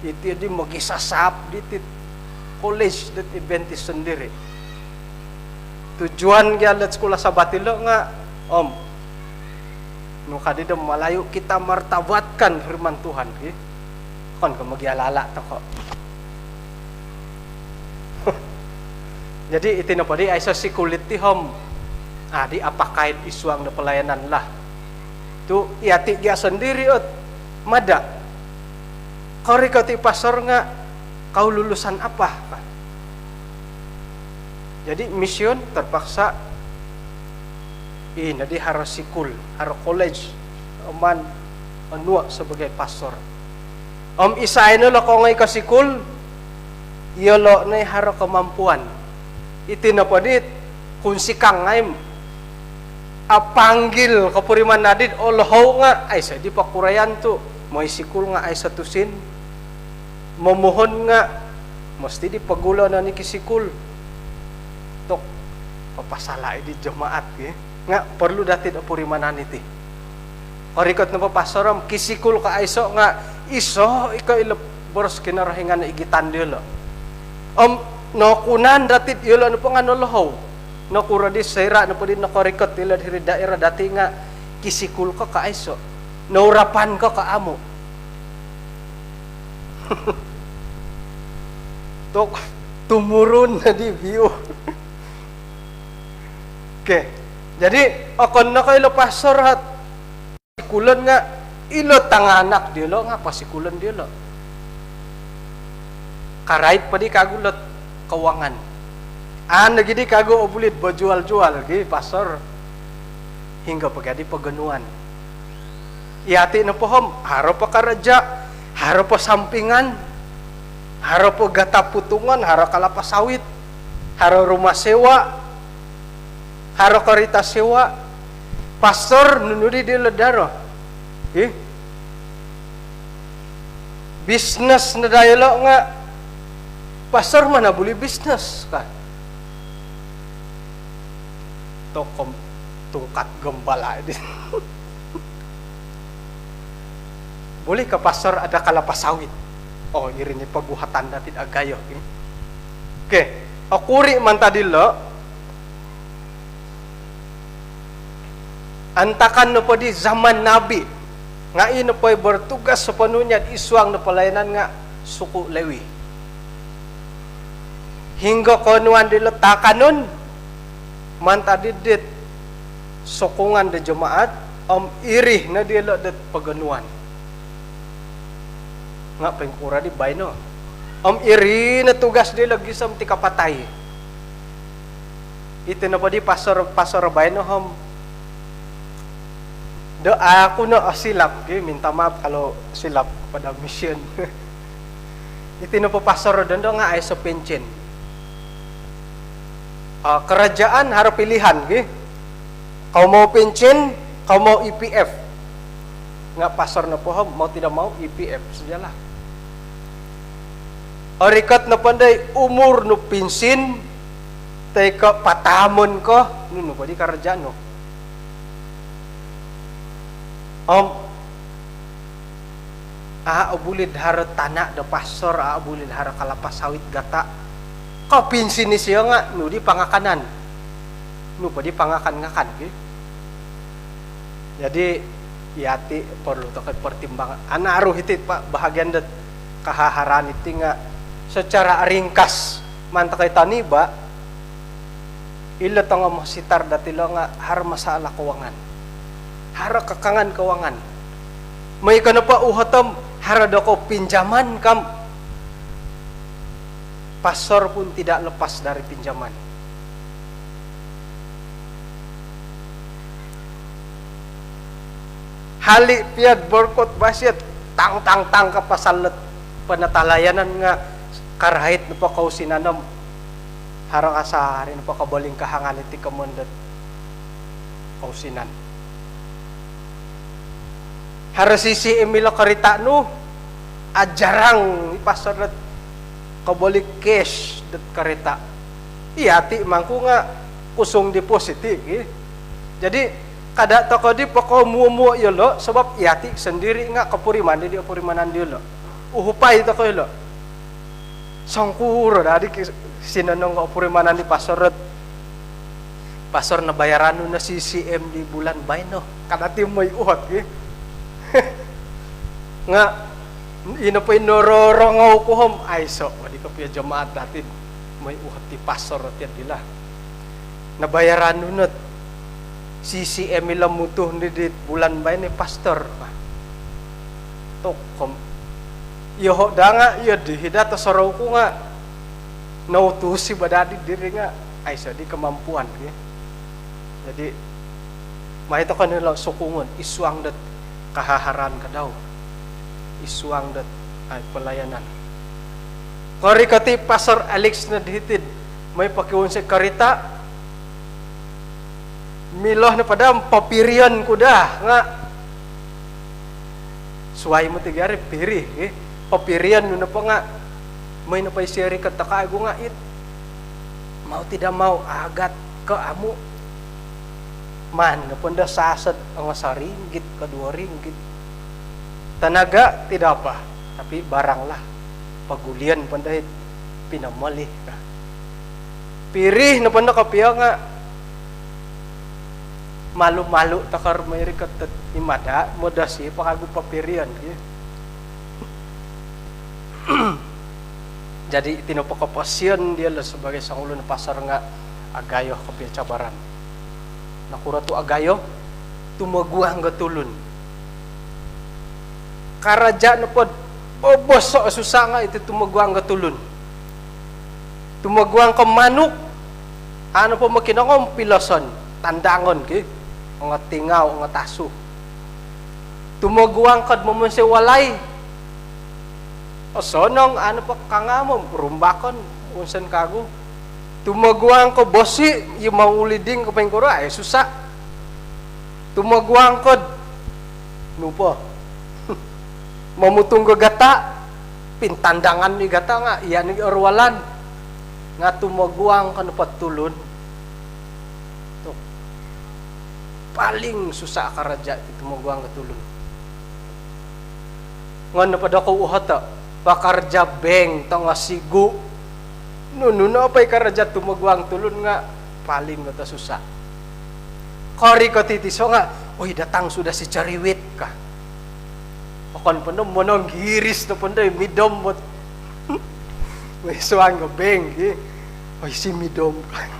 iti di magisasap di college dat Adventist sendiri tujuan gyalat sekolah sabatilo nga no kadida malayo kita martabatkan firman Tuhan kon ka magyalala tako jadi iti na padi ay sa sikulit ti di apakait isuang na pelayanan lah tu iati dia sendiri mada kau ti pastor nga kau lulusan apa jadi mission terpaksa di harus sikul harus college man anua sebagai pastor isay na la ko ngay kasikul Yolo na haro kemampuan. Iti na padit kung si kang ngayon apanggil kapuriman nadit oloho nga ay sa di pakurayan to may sikul nga ay satusin memohon nga mesti di pagula na ni kisikul tok papasala di jemaat nga perlu datit apurimanan iti orikot na papasoram kisikul ka aiso nga iso ikaw boros kinarahingan na igitan dilo no kunan datit yolo ano po nga nolohaw no kura di sayra no po din nakorikot dilo diri daerah dati nga kisikul ka kaaiso naurapan ka kaamo tok tumurun na di view okay jadi akon na kayo pastor hat pasikulan nga ilo tanganak dilo nga pasikulan dilo karait pa di kagulot kawangan nagidi kago obulit bajual-jual gi pastor hingga pagadi paganuan iati na pohom haro pa karaja haro pa sampingan haro pa gataputungan haro kalapas sawit haro rumah sewa haro karita sewa pastor nunudi di ledaro bisnes na dayalo nga pastor mana boleh bisnes ka tokom tungkat gembala ini boleh ke pastor ada kalapas sawit oh irini paguhatan datit agayo oke akuri mantadilo antakan no po di zaman nabi nga ino po'y bertugas sepenuhnya isuang na pelayanan nga suku Lewi hingga konuan diletakan nun mantadidit sokongan de jemaat irih na dilo det paganuan nga pengkura di bayno iri na tugas di lagi sam ti kapatay ito na pa di pastor bayno do ako na silap minta maaf kalau silap pada mission ito na pa pastor doon nga ay sa pension kerajaan harus pilihan kau mau pension kau mau IPF nggak pasar na pohon mau tidak mau IPF sajalah orikat na pandai umur no pensin tay ka patamon ko nuno pa di kerajaan no ubulid haro tanak do pasor ubulid haro kalapas sawit gata kau pensin ni siya nga no di pangakanan no pa di pangakan-ngakan jadi yati perlu tokai pertimbangan aruh itu pak bahagian det kahaharan itu nga secara ringkas mantakai tani ba ilo tong masitar datilo nga har masalah keuangan har kekangan keuangan may kana pa uhatam har dako pinjaman kam pastor pun tidak lepas dari pinjaman halik piad borkot basyat tang ka pasalet penatalayanan nga karahit na pa kausinanam harang asahari na pa kabaling kahangan iti kamundat kausinan harasisi emila karita no ajarang ipasalet kabalik cash dat karita iyati mangku nga kusong depositi jadi kada toko di poko mumu yolo sebab iati sendiri nga kapuriman di apurimanan di lo uhupay to ko yolo sangkuro dari sinanong apurimanan di pasor na bayaran na CCM di bulan bayno kada ti may uhat nga ino pa inororong ko hom ay so di ko pia jemaat dati may uhat ti pasor ti dila nabayaran nunot CCM ilang mutuh di bulan bay ni pastor tok kom yo da nga yo dihida to saraw ko nga nautusi badadi diri nga ay sa di kemampuan jadi mahito kanila sukungon isuang dat kahaharan ka daw isuang dat ay pelayanan Kari kati Pastor Alex na dihitid, may pakiwan si karita, miloh na padam, papirian ko dah, nga, suway mo tigari, piri, papirian no na pa nga, may napay siri katakago nga it, mau tidak mau, agat ka amo, man, napanda sasad ang saringgit, kadua ringgit, tanaga, tidak apa, tapi barang lah, pagulian pandahit, pinamali ka. Pirih na panda kapiya nga, malu-malu takar mayri katat imada modasi pakagu papirian jadi tinapakapasyan dia lah sebagai sangulo na pasar nga agayo kapil cabaran nakura tu agayo tumaguang gatulun karaja na pod bobosok susah nga itu tumaguang gatulun tumaguang ka manuk ano po makinangom piloson tandangon ki nga tingaw, nga taso. Tumuguang kad mo si walay. O sonong, ano pa kangamo, rumbakon, unsan kago. Tumuguang ko bosi, yung mauliding ko pangkuro, ay susah. Tumuguang kad, nupo, mamutong gata, pintandangan ni gata nga, iyan ni orwalan. Nga tumuguang ka napatulon. Paling susah karaja itu maguang katulon. Ngan pada ko uhata pakarja beng tanga sigu. Nuno apay karaja tumaguang tulon nga paling kata susah. Kari ko titiso nga, oy datang sudah si cariwit ka. Akan pano monong giris na panda midom mot. May suang beng oy si midom ka.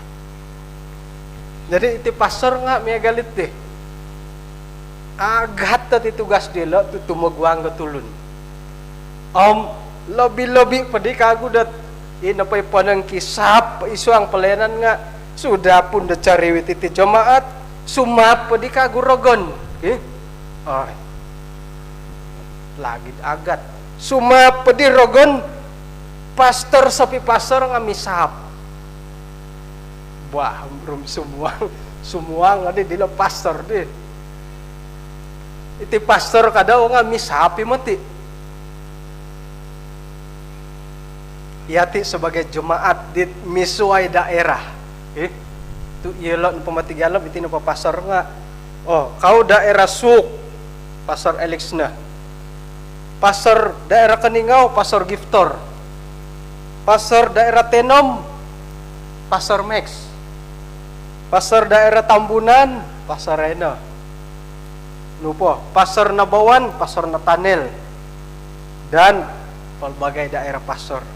Jadi itu pastor nga may galit deh. Agat tati tugas dia tu tumagwang gatulun. Lobi-lobi padi kagu dat inapay panang kisap isu ang pelayanan nga sudah pun da cariwit iti jemaat sumap padi kagu rogon. Ay. Lagi agat. Sumap padi rogon pastor sapi pastor nga misap. Wah, rum semua nga di dila pastor di. Iti pastor kada nga misapi mati. Yati sebagai jemaat di misuai daerah. Tu yelon pematigalam iti na pastor nga. Oh, kau daerah Suk, pastor Alex na. Pastor daerah Keningau, pastor Giftor. Pastor daerah Tenom, pastor Max. Pasar daerah Tambunan, Pasar Rena. Nupo, Pasar Nabawan, Pasar Natanel. Dan pelbagai daerah pasar.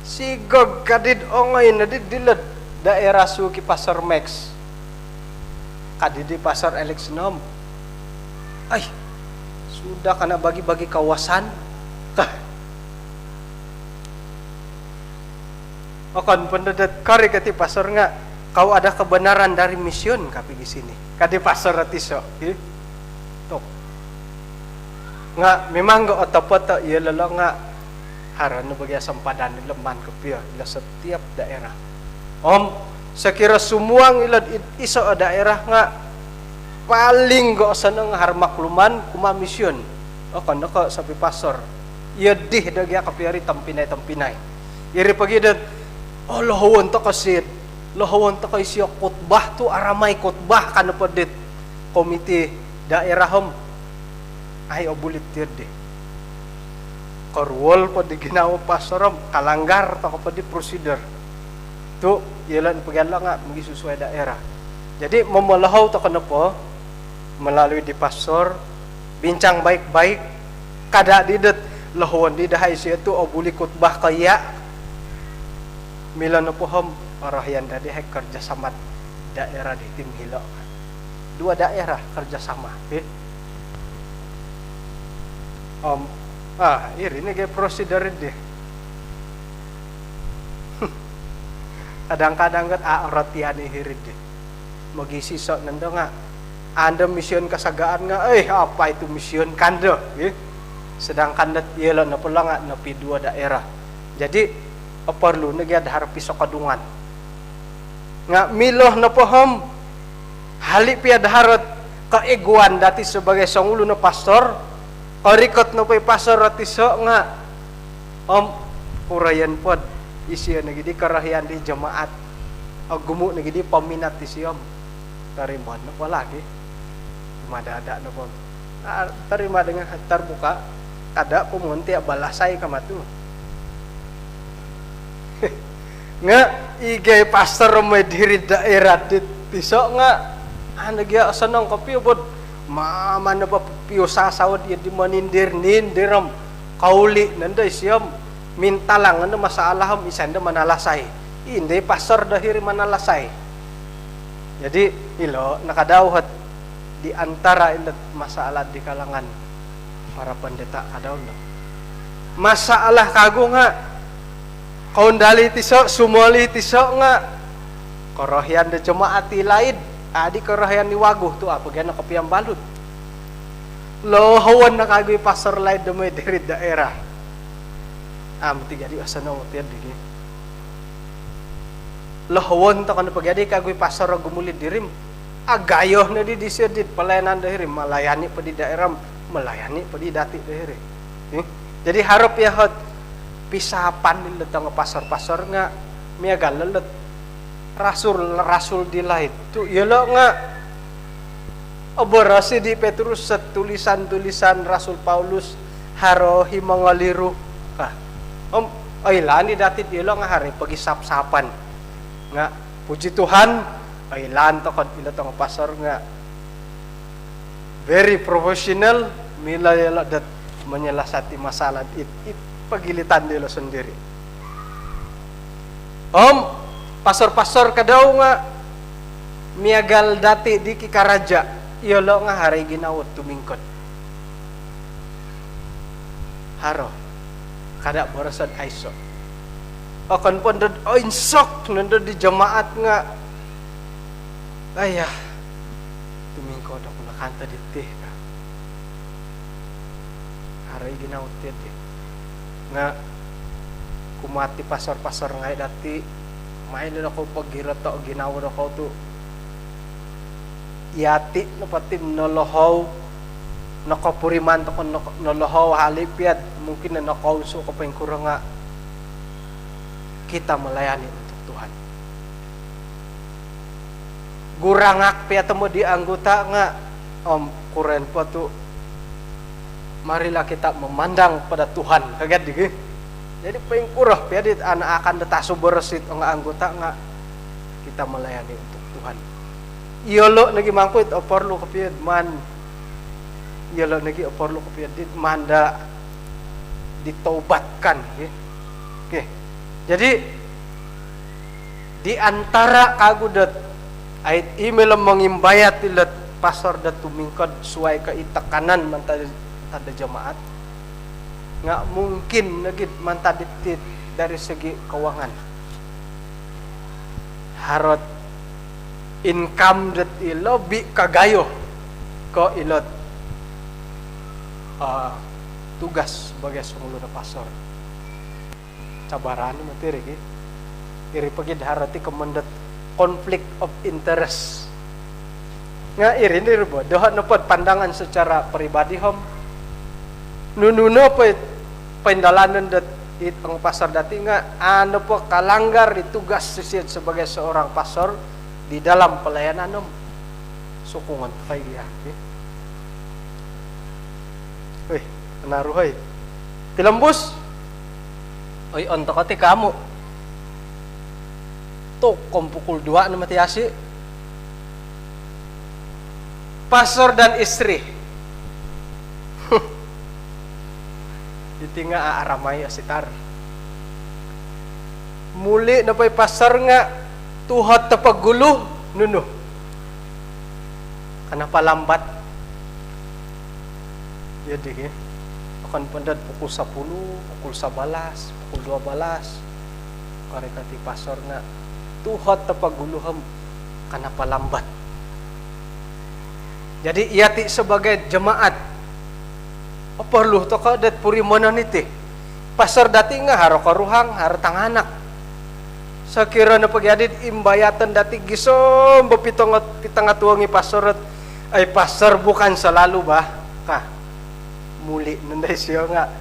Sigog kadid ongay nadid dilad daerah Suki Pasar Max. Kadid di Pasar Alex Nom. Ay, sudah kana bagi-bagi kawasan. Akan pendadat kari kati pasar nga. Kau ada kebenaran dari mision kapi di sini. Kadi pasar ratiso, tok. Nga memang go otopoto iya lalo nga haran bagi sempadan lemban kepiah ila setiap daerah. Sekira sumuang ila iso daerah nga paling go seneng har makluman kuma mision. Kan ko sapi pasar. Iya dih dagi kapiari tampinay. Iri pagi dan lahawon to kasid. Lahawan ta kay siya khotbah tu aramay khotbah kana padit komite daerahom ay obulit tirde karwol pa di ginawa pastoram kalanggar ta pa di prosedur tu yelan pagala nga magisusuay daerah jadi mamalahaw ta kana po melalui di pastor bincang baik-baik kada didet lahawan di dahay siya tu obuli khotbah kaya milan na pohom Orahyan tadi kerjasama daerah di tim Hilo. 2 daerah kerjasama. Ini kayak prosedur deh. Kadang-kadang kan rotian hirid deh. Magisi sok nando nga. Anda mission kasagaan nga, apa itu mission kando? Sedangkan dat yelo na pula nga napi 2 daerah. Jadi perlu nagi ada harap pisau kadungan. Nga miloh na paham halik pi ada harap keeguan dati sebagai songulu na pastor, karikot na pay pastor rati so nga kurayan pod isiya nagi di karahian di jemaat gumu nagi di paminat di siyam tarimon na pa lagi madada na po tarima dengan terbuka kada pumunti balasay kamatu nga igay pastor may diri daerah di tiso nga nagya sanang kapiyo bod mama na pa piyo sasawad ya di manindir-nindiram kauli nanday siyam minta lang ano masalaham isanda manalasay hindi pastor dahiri manalasay jadi ilo nakadawhat di antara ilat masalah di kalangan para pendeta kadaw no masalah kago nga kaundali tiso sumoli tiso nga korohyan de jemaati lain adi korohyan ni waguh tu apa gana kapiang balut lohawan na kagoy pastor lain de may diri daerah mati jadi asana mo tiyan digi lohawan ta kana pagadi kagoy pastor gumulid dirim agayoh na di disedit pelayanan dahiri melayani pa di daerah melayani pa di dati dahiri jadi harap ya hot pisapan nila tang pasar-pasar nga miagal lelet rasul di lain tu yelo nga oborasi di Petrus tulisan-tulisan Rasul Paulus haro himangaliru ailan di dati yelo nga hari pagi sap-sapan nga puji Tuhan ailan to kad ila tang pasar nga very professional mila yelo dat menyelasati masalah it pagilitan nila sendiri. Pastor-pastor kadaw nga miagal dati di Kikaraja, iyolo nga hari ginawat tumingkod. Haro, kada borosad aiso. Akan pondod insok nandod di jemaat nga ayah tumingkod ako nakanta diti. Hari ginawat diti. Nga kumati pasar-pasar ngay dati main na ako paggirata o ginawa na ako to yati na patim nolohaw nakapuriman to ko nolohaw halipyad mungkin na nakauso ko pa yung kurang nga kita melayani untuk Tuhan gurangak piyata mo di anggota nga kuren po to marilah kita memandang pada Tuhan kaget digi jadi paling kurah piadit anak akan detasu beresit ang anggota nga kita melayani untuk Tuhan iyolo nagi mangkut perlu kepiad man iyolo nagi perlu kepiad dit manda ditaubatkan okay. Jadi di antara kagudat ait email mengimbayat tilat pastor dat tumingkod suai ka itakanan mantad tada jemaat nggak mungkin nagit mantaditit dari segi keuangan harot income dat ilo bi kagayo ko ilot tugas sebagai sungguh na pastor cabaran materi iri pagi harati kemendat konflik of interest nga iri ni ribo doha napod pandangan secara pribadi hom nununo pa pendalanan dat ang pastor dati nga ano po kalanggar ditugas sisiyat sebagai seorang pastor di dalam pelayanan sukungan kay ya naruhay tilambus oy onto kati kamu to kompukul 2 na matiasi pastor dan istri ditinga aaramay asitar muli na pa'y pasar nga tuhat na paggulo nuno kana palambat yadi akan pandad pukul 10 pukul 11 pukul 12 karikati pasar nga tuhat na pagguluham kana palambat jadi iati sebagai jemaat perlu to ka dat purimanan iti pasar dati nga haro karuhang haro tanganak. Sakira na pagyadid imbayatan dati gisom bepitongot pitangatuangi pasar ay pasar bukan selalu bah ka muli nanday siya nga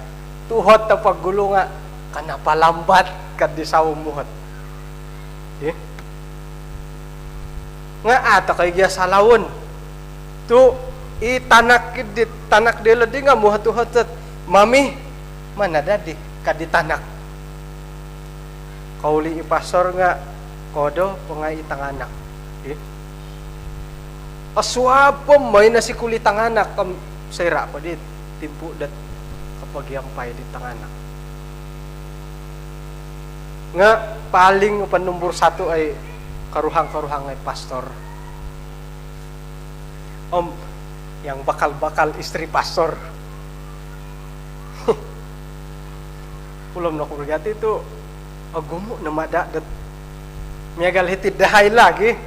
tuhot ta paggulo nga kanapa lambat kad di sawo muhot. Nga ata kay giya salawon tu itanak di tanak dela di nga muhat-uhat mami mana dadi kad di tanak kauli ipasor nga kodo pengai tanganak aswapom may na si kulit tanganak kam sira pa dit timpu dat kapag yang pay di tanganak nga paling panumbor 1 ay karuhang-karuhang ay pastor yang bakal-bakal istri pastor ulam na kurgati itu agumo na madadat miyagal hitid dahay lagi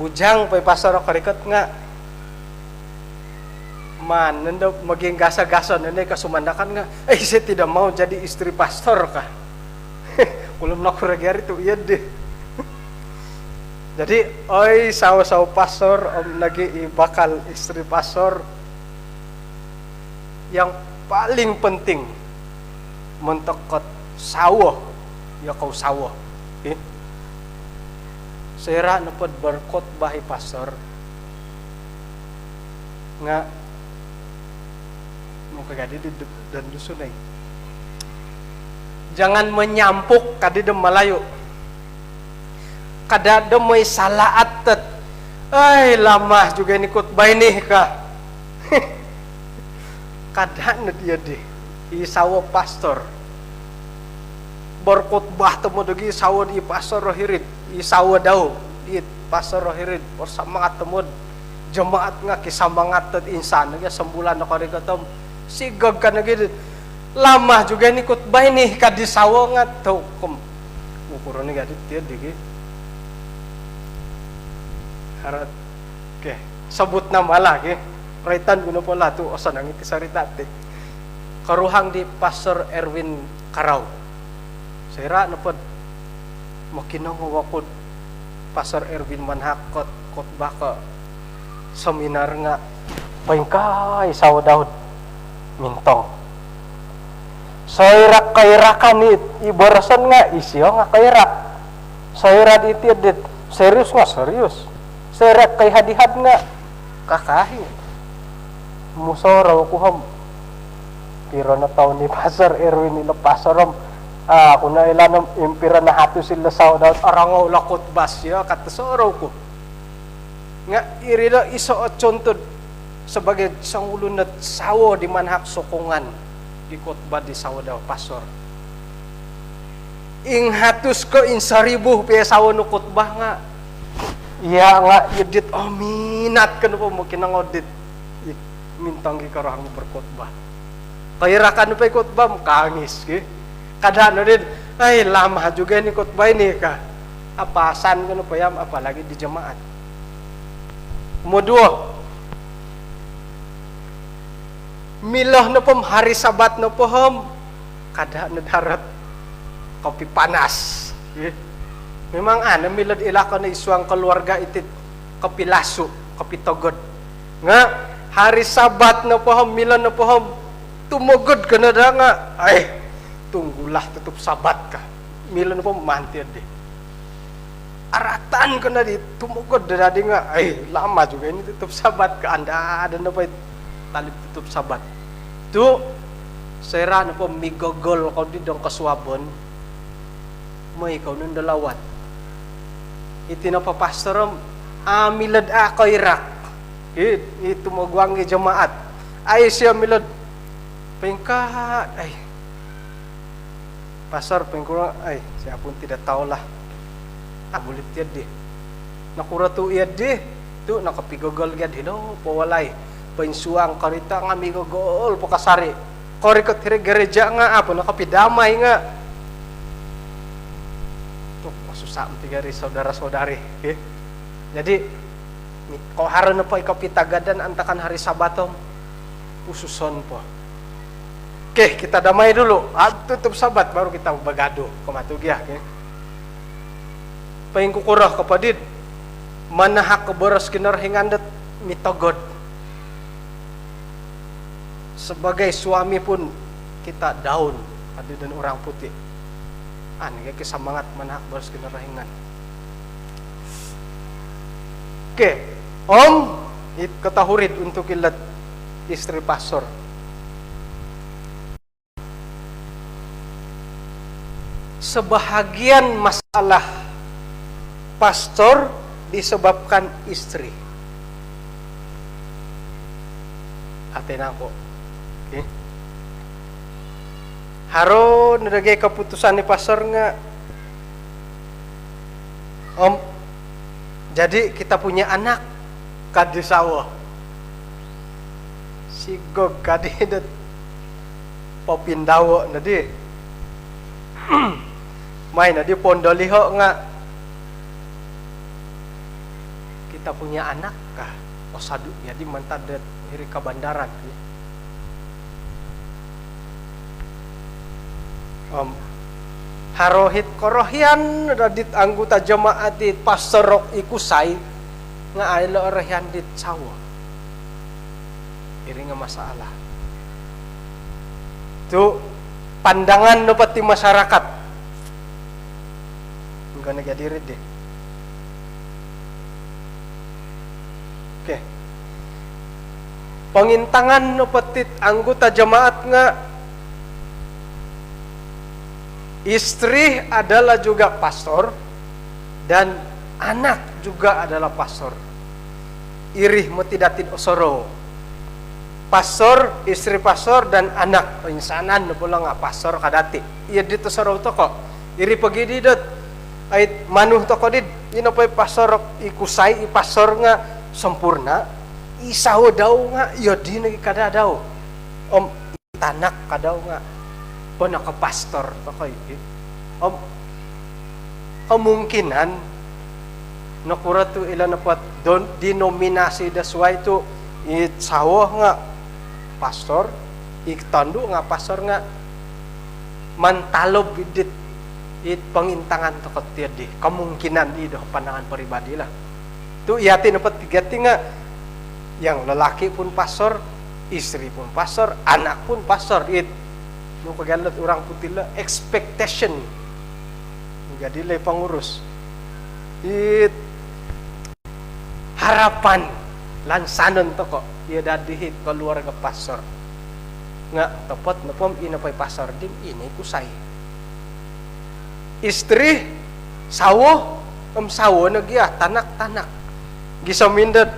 bujang pay pastor karikot nga man nanda maging gasa-gasa nanay kasumandakan nga ay saya tidak mau jadi istri pastor ka ulam na kurgari itu iya deh. Jadi oi sawo-sawo pastor lagi bakal istri pastor yang paling penting mentekot sawo ya kau sawo sera nepot berkhotbah pastor nga mau kagadi dan dusunay jangan menyampuk kadi dem Malayu kada demay salaat ay lama juga ini khotbah ini ka kada na dia deh isawo pastor berkhotbah temu dogi isawo di pastor rohirid isawo daw it pastor rohirid bersemangat temud jemaat nga kisamangat tet insan nga sembulan na karikatom sigag ka nagid lama juga ini khotbah ini ka di sawo nga to kum ukuran ni gadit dia digi harat ke sabut na malagi raitan kuno pala tu osan ang itisarita te karuhang di Pastor Erwin Karaw sira napod makinang wakod Pastor Erwin manhakot khotbah ka seminar nga paingkay sawo daud mintong soirak kairakan it ibarasan nga isyo nga kairak soirat itidit serius nga serius serak kay hadihad nga kakahi musoro kuham piro na taon ni Pastor Erwin ila pastorom ako na ilanam impira na hato sila sa daw arangaw lakot basya katasoro ko nga irila iso atsontod sebagai sang ulun na sawo di manhak sokongan ikot ba di sawo daw pastor ing hatus ko in 1,000 piya sawo no khotbah nga iya nga yudit minat ka no po mo kinangodit mintang ikarohang berkhotbah kaya kan pa khotbah kangis ki kada no din ay lama juga ni khotbah ini ka apasan ko no payam apalagi di jemaat modua milah na pom hari sabat na pohom kada na darat kopi panas memang milad ilaka na isuang keluarga itit kopi lasu kopi togod nga hari sabat na pohom milah na pohom tumugod ka na da nga ay tunggulah tutup sabat ka milah na pohom mantir deh aratan ka na di tumugod da di nga ay lama juga ini tutup sabat ka anda ada na pa talib tutup sabat tu sera na po migogol ko di dong kaswabon may ikaw nung dalawat iti na papastorom milad ako irak itu magwangi jemaat ay siya milad pengkat ay pastor pengkurang ay siya pun tidak tahu lah bulit yad di nakura tu yad di tu nakapigogol yad hino pawalay pensuang karita nga migogol pokasari korikot hiri gereja nga apa nakapidamay nga tuh masusam tigari saudara-saudari jadi kau haran na po ikapitagadan antakan hari sabatom ususon po Oke, kita damai dulu. Tutup sabat baru kita bagado kematugiah. Okay? Paing kukurah kapadid. Manahak keboros kinarhingandet mitogod. Sebagai suami pun kita daun. Ada dan orang putih. Ini kesemangat manahak boros kinarhingan. Oke, Om, ketahurid untuk ilat istri pastor. Sebahagian masalah pastor disebabkan istri. Aten ako. Okay. Haro nilagay keputusan ni pastor nga, Om, jadi kita punya anak kadi sawah. Sigog kadi dat popindawo na di. May na di pondoliho nga kita punya anak kah? O sadu jadi mantad hiri ka bandaran. Harohit korohian radit anggota jemaat di pastorok ikusay nga ay lo orahian dit sawa. Iri nga masalah. Tu pandangan no pati masyarakat. Enggak nagadirid deh. Oke. Pengintangan no pati anggota jemaat nga istri adalah juga pastor dan anak juga adalah pastor. Irih metidatin osoro. Pastor, istri pastor dan anak insanan pula nga pastor kadati. Iya dito soro to ko. Iri pagi didot ay manuh to ko did. Ino pay pastor ikusay pastor nga sempurna. Isaho daw nga yo di nagi kada daw. Om tanak kadaw nga puna ka pastor to ko. Om kemungkinan nakura tu ilan dapat denominasi dasway tu it sawah nga pastor, iktandu nga pastor nga mantalob bidit it pengintangan to ketiadi kemungkinan itu pandangan pribadi lah. Tu iati dapat tiga nga yang lelaki pun pastor, istri pun pastor, anak pun pastor. It nu kagalat orang putih lah expectation. Jadi le pengurus. It harapan lansanon to kok ia dadihit keluarga pastor nga tepat na pom inapay pastor din ini kusay istri sawo sawo nagya tanak-tanak gisamindot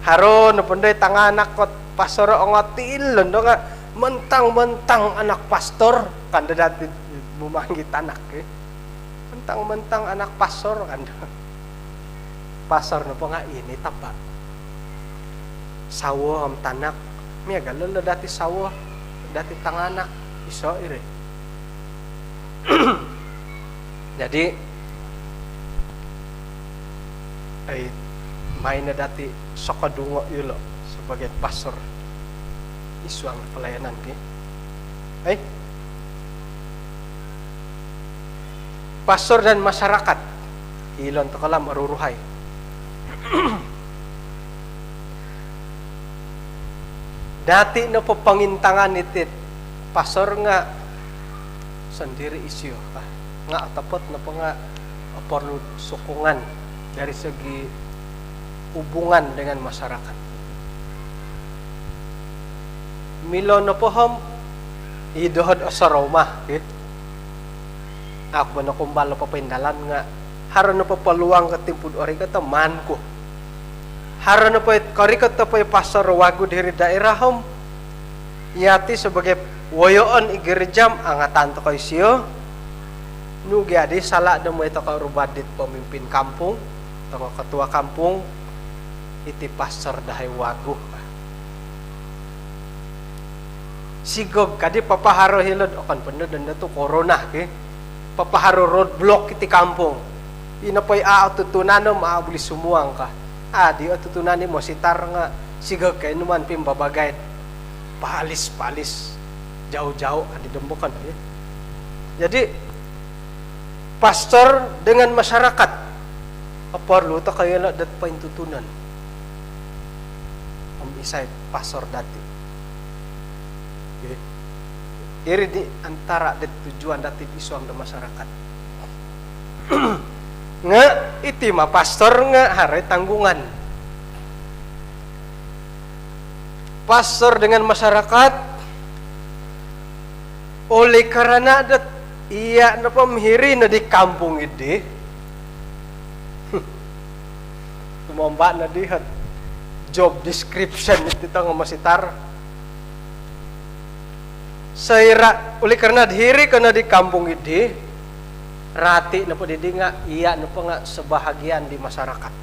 haro na punday tanganak kot pastor ang atil do nga mentang-mentang anak pastor kanda dati bumanggi tanak mentang-mentang anak pastor kanda pastor na po nga ini tapa sawo am tanak miya galolo dati sawo dati tanganak iso ire. Jadi ay may na dati sokadungo yulo sebagai pastor isuang pelayanan ki ay pastor dan masyarakat ilon to kalam aruruhay. Dati na po pangintangan itit pastor nga sendiri isyo nga tapot na po nga perlu sokongan dari segi hubungan dengan masyarakat. Milo na po ham idohod sa Roma ako na kumbalo pa pindalan nga haron na po paluang katimpud ori ka taman ko. Haron na po karikat na po pastor wago diri daerah hom yati sebagai woyoon igerjam angatan to kay siyo nugi adi sala na mo ito ka rubadit pemimpin kampung to ketua kampung iti pastor dahay wago sigog kadi papaharo hilod okan penod na to corona papaharo roadblock iti kampung ina poy tutunan no maabuli sumuang ka di tutunan mo sitar nga sigag kay numan pimbabagay palis jauh-jauh di dembokan ya. Jadi pastor dengan masyarakat perlu tak kaya dat pain tutunan isay pastor dati iri di antara det tujuan dati isuang da masyarakat nga iti mah pastor nga hari tanggungan pastor dengan masyarakat oleh karena dat iya na pamhiri na di kampung ide tumamba na dihat job description iti nga masitar sayra oleh karena dihiri kana di kampung ide rati na po didi nga iya na po nga sebahagian di masyarakat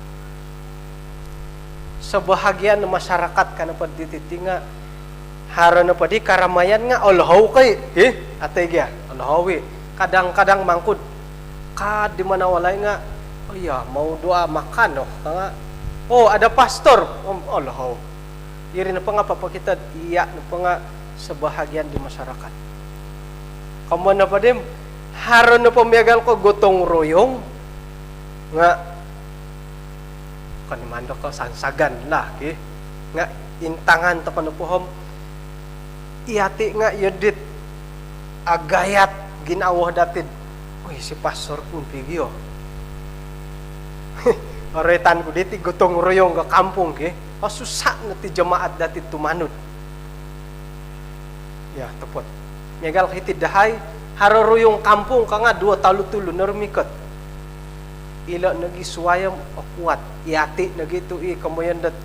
sebahagian na masyarakat kana po dititi nga haro na po di karamayan nga olhaw kay atay gya olhawi kadang-kadang mangkud kad di mana walay nga oh iya mau doa makan nga oh ada pastor olhaw iri na po nga papakita iya na po nga sebahagian di masyarakat. Kamu na pa dim, haron na pamiyagal ko gotong royong nga kanimando ko sansagan lah nga intangan ta panupuhom iati nga yedit agayat ginawah datid. Uy si pastor pun pigyo. Oretan ko diti gotong royong ka kampung susah na ti jemaat datid tumanod. Ya tepot megal hitid dahay haroruyong kampung ka nga 2 talu-tulo narumikot ila nagi suwayam kuat iati nagitu kamoyan dat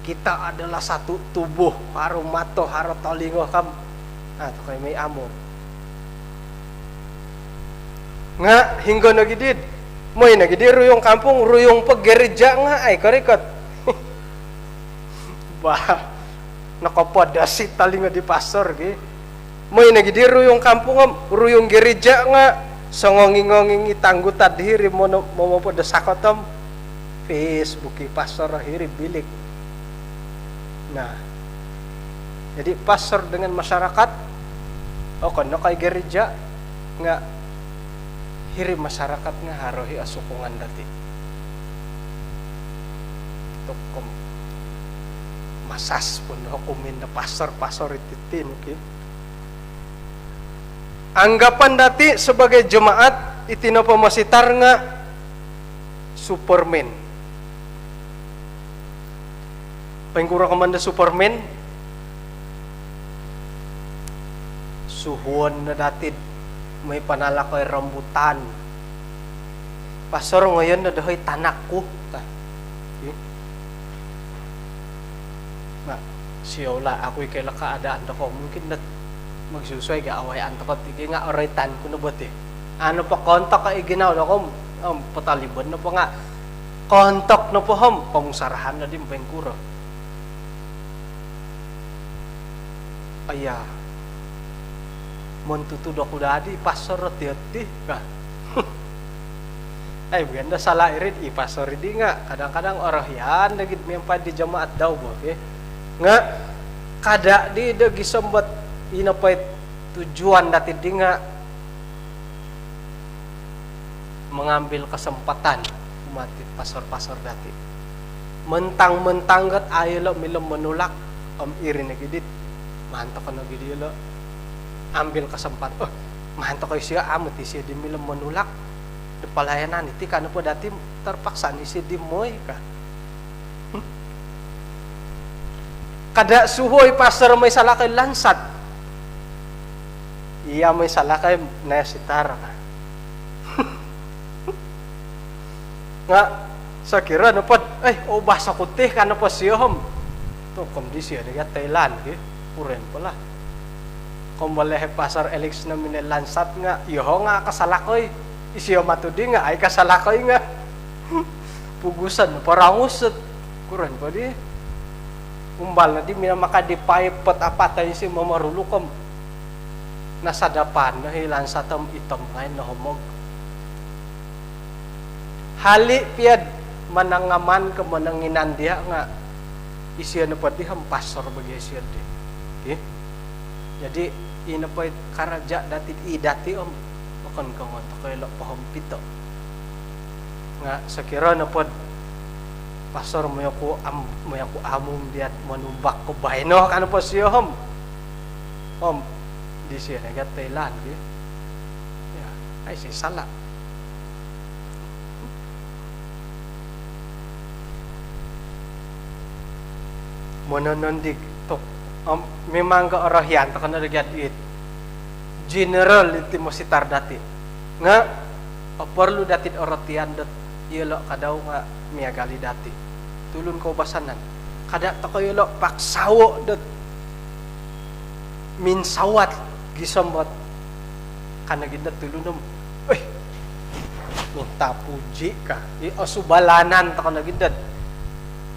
kita adalah satu tubuh haro mato haro talingo kam to kay may amo nga hingga nagidid moy nagidi ruyong kampung ruyong paggereja nga ay karikot bah nakapadasit talinga di pastor may nagidiro yung kampung ruyong gereja nga sangonging-ngonging itanggutan diri mo po da sakotom Facebook pastor hiri bilik nah jadi pastor dengan masyarakat kono kay gereja nga hiri masyarakat nga harohi asukungan dati tukom masas pun hukumin na pastor ititin anggapan dati sebagai jemaat itina pamasitar nga Superman pengkura kamanda Superman suhuan na dati may panala ko'y rambutan pastor ngayon na dahoy tanak ko siyola ako'y kaila kaadaan ako mungkin na magsusuay gaaway antakot iki nga oritan ko na bote ano pa kontak ka iginaw na ko patalibon na po nga kontak na po hom pangsarahan na din pengkuro aya montutud ako dadi pastor roti ka ay ganda salah irit pastor di nga kadang-kadang orang yan nagit miyampan di jamaat daw bo nga kada di dagi sambat inapay tujuan dati di nga mengambil kesempatan mati pastor-pastor dati mentang-mentang gat ayo lo milam menulak iri na gidit manto ka na gidit lo ambil kesempatan manto kayo siya amot siya di milam menulak di pelayanan iti kano po dati terpaksa ni siya di moy ka kada suhoy pastor may salakay lansat iya may salakay na sitar nga sa kira napad ay basa ko teh kano pa siya to kondisya niya Thailand puren pala kumbalehe pastor Alex na minay lansat nga iho nga kasalakoy isiyo matudi nga ay kasalakoy nga pugusan parangus kuren pa di umbal na di mina makadipay apatay si mamarulukom nasa dapan na hilan sa tam itom ngayon na humog hali piad manangaman ka mananginan dia nga isiya na pati ham pastor bagi isiya di jadi ina pa karaja dati idati akan kang to kay lo pahom pito nga sakira na pod pastor mo ko among diat manumbak ko bayno kano po siya di siya nagat Thailand ya ay si sala mononondik tok memang ka orahyan ta kana dagat it general iti mo sitar dati nga perlu dati oratian dat yelo kadaw nga miagali dati tulun ko basanan kada ta ko yelo paksawo dat minsawat gisambot kana gid tulunom minta puji ka asubalanan ta kana gid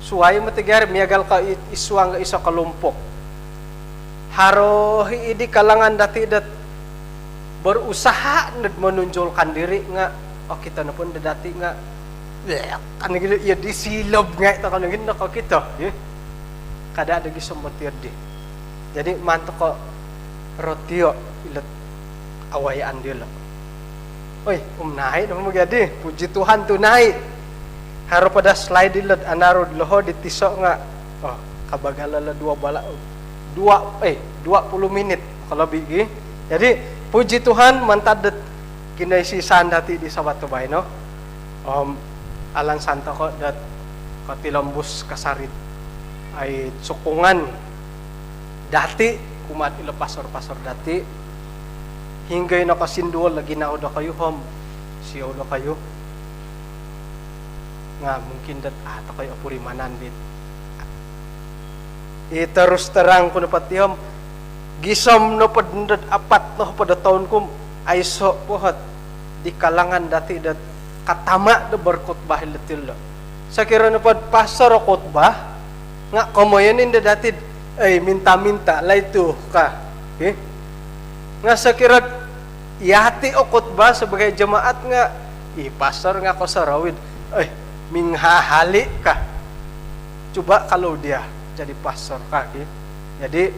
suwayo matigar miagal ka iswang ka isa kalumpok haro idi kalangan dati dat berusaha nad menunjulkan diri nga kita na pun dati nga kan gila iya disilob nga ito kan gila ko kita kada ada gisumbatir di jadi mantok ko rotio ilat awayaan dilo naik naman magadi puji Tuhan tunai haro pada slide dilat anaro loho ditisok nga kabagalala 20 menit kalau bigi jadi puji Tuhan mantadet kinay si sandati di sabato bay no alan santo ko dat katilambus kasarit ay sukungan dati kumat ila pasor dati hinggay na kasindol lagi na oda kayo siya oda kayo nga mungkin dat ata kayo apuri manan dit terus terang ko na pati gisam no padendat apat no pada tahun kum ay so pohat di kalangan dati dat katama de berkhotbah letil lo sakira no pad pasar khotbah nga komoyanin de dati minta-minta lay tu ka nga sakira yati o khotbah sebagai jemaat nga pasar nga ko sarawid minghahali ka coba kalau dia jadi pastor kaki jadi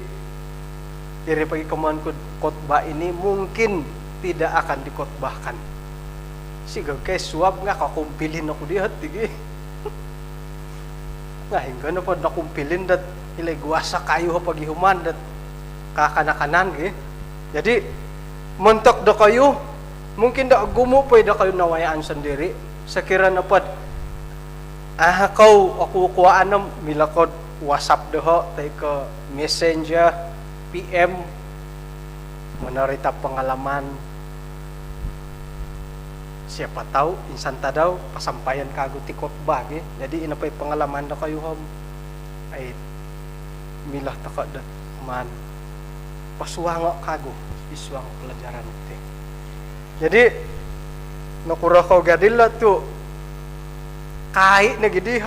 dari pagi kemauan khotbah ini mungkin tidak akan dikhotbahkan si gagay suap nga kakumpilin ako dihat tigi nga hingga na po nakumpilin dat ilay guasa kayo pagihuman dat kakana-kanan jadi mentok da kayo mungkin da gumo pa da kayo nawayaan sendiri sakira na pod kau aku kuaan na milakod WhatsApp doho tay ke Messenger PM menarita pengalaman siapa tahu insan tadaw pasampayan kago ti khotbah jadi ina pay pengalaman da kayo ay milah taka dat man pasuwango kago iswang pelajaran ti jadi nakura ko gadilla tu kai na gidi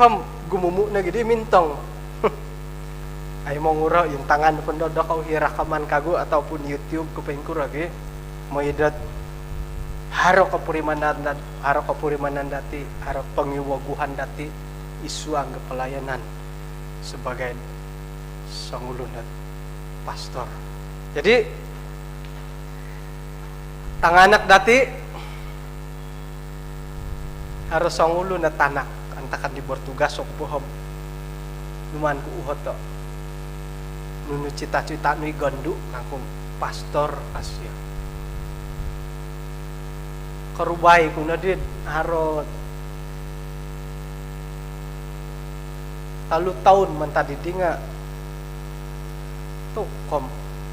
gumumu na gidi mintong ay mongura yung tangan pendodo kau hirakaman kago ataupun YouTube ko pengkura moidat haro kapurimanan dati haro pangiwaguhan dati isuang pelayanan sebagai sangulun dan pastor jadi tanganak dati haro sangulun na tanak antakan di bertugas sok bohom luman ku uhot to nunu cita-cita nui gondu ngaku pastor Asia karubay kung nadid harot 3 tahun mentadidi nga tuh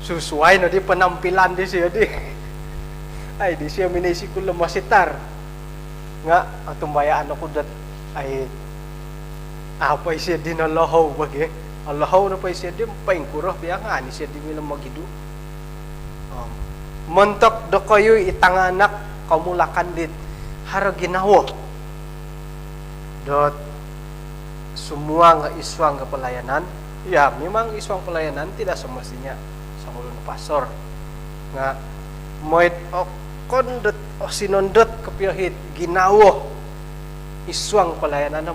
susuai na di penampilan di siya di ay di siya minisi ko lemasitar nga atumbayaan ako dat ay apa siya dinalahaw bagi alahaw na pa siya di paingkurah biya nga ni siya di milang magidu mentok do kayo itanganak kamulakan dit hara ginawa dot semua nga iswang ke pelayanan ya memang iswang pelayanan tidak semestinya sangulun pastor nga moid okon det sinondot kepiahit ginawa iswang pelayanan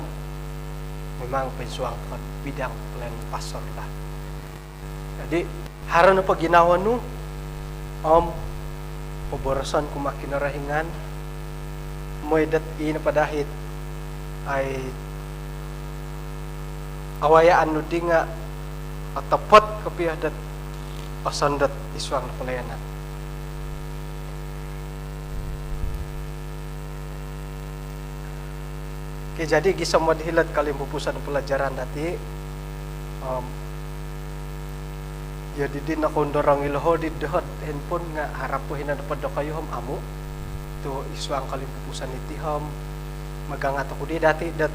memang pensuang bidang pelayanan pastor lah jadi hara na pag ginawa nu paborosan kumakin rahingan moy dat ina padahit ay awayaan no di nga atapot kapiyah dat pasandat iswang na pelayanan. Oke, jadi gisa mo dihilat kalim pupusan pelajaran dati ya di na kondorang iloho di dehot handphone nga harapuhin na dapat kayo ham amo to iswang kalim pupusan iti ham magangat ako di dati dat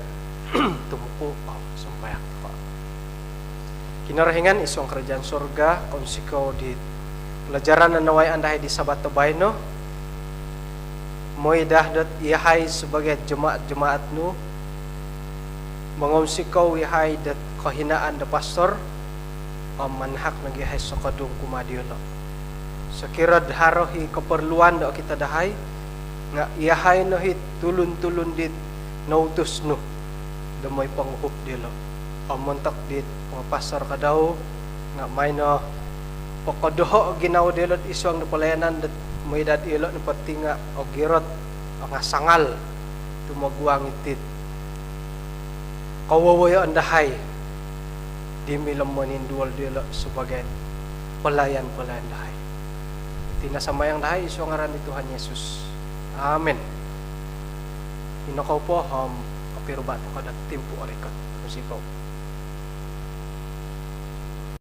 tumuko sumpayak ko kinarahingan iswang kerajaan surga konsiko di pelajaran na naway andahay di sabat tabay no moy dahdat ihay sebagai jemaat no mangonsikaw ihay dat kahinaan da pastor manhak nagihay sa kadung kumadiolo sakirad harohi keperluan do kita dahay nga iyahay no hit tulun-tulun dit nautus no damay panguhop dilo pamontak dit mga pastor kadaw nga may no pakadoho ginaw dilo iswang no palayanan dat may dad ilo no patinga o girot nga sangal tumagwang itit kawawayo ang dahay di milam manindual dilo sebagai pelayan dahay tinasamayang dahay iso ngaran ni Tuhan Yesus. Amen. Inakaw po kapiro ba ito kada timpo arikat musikaw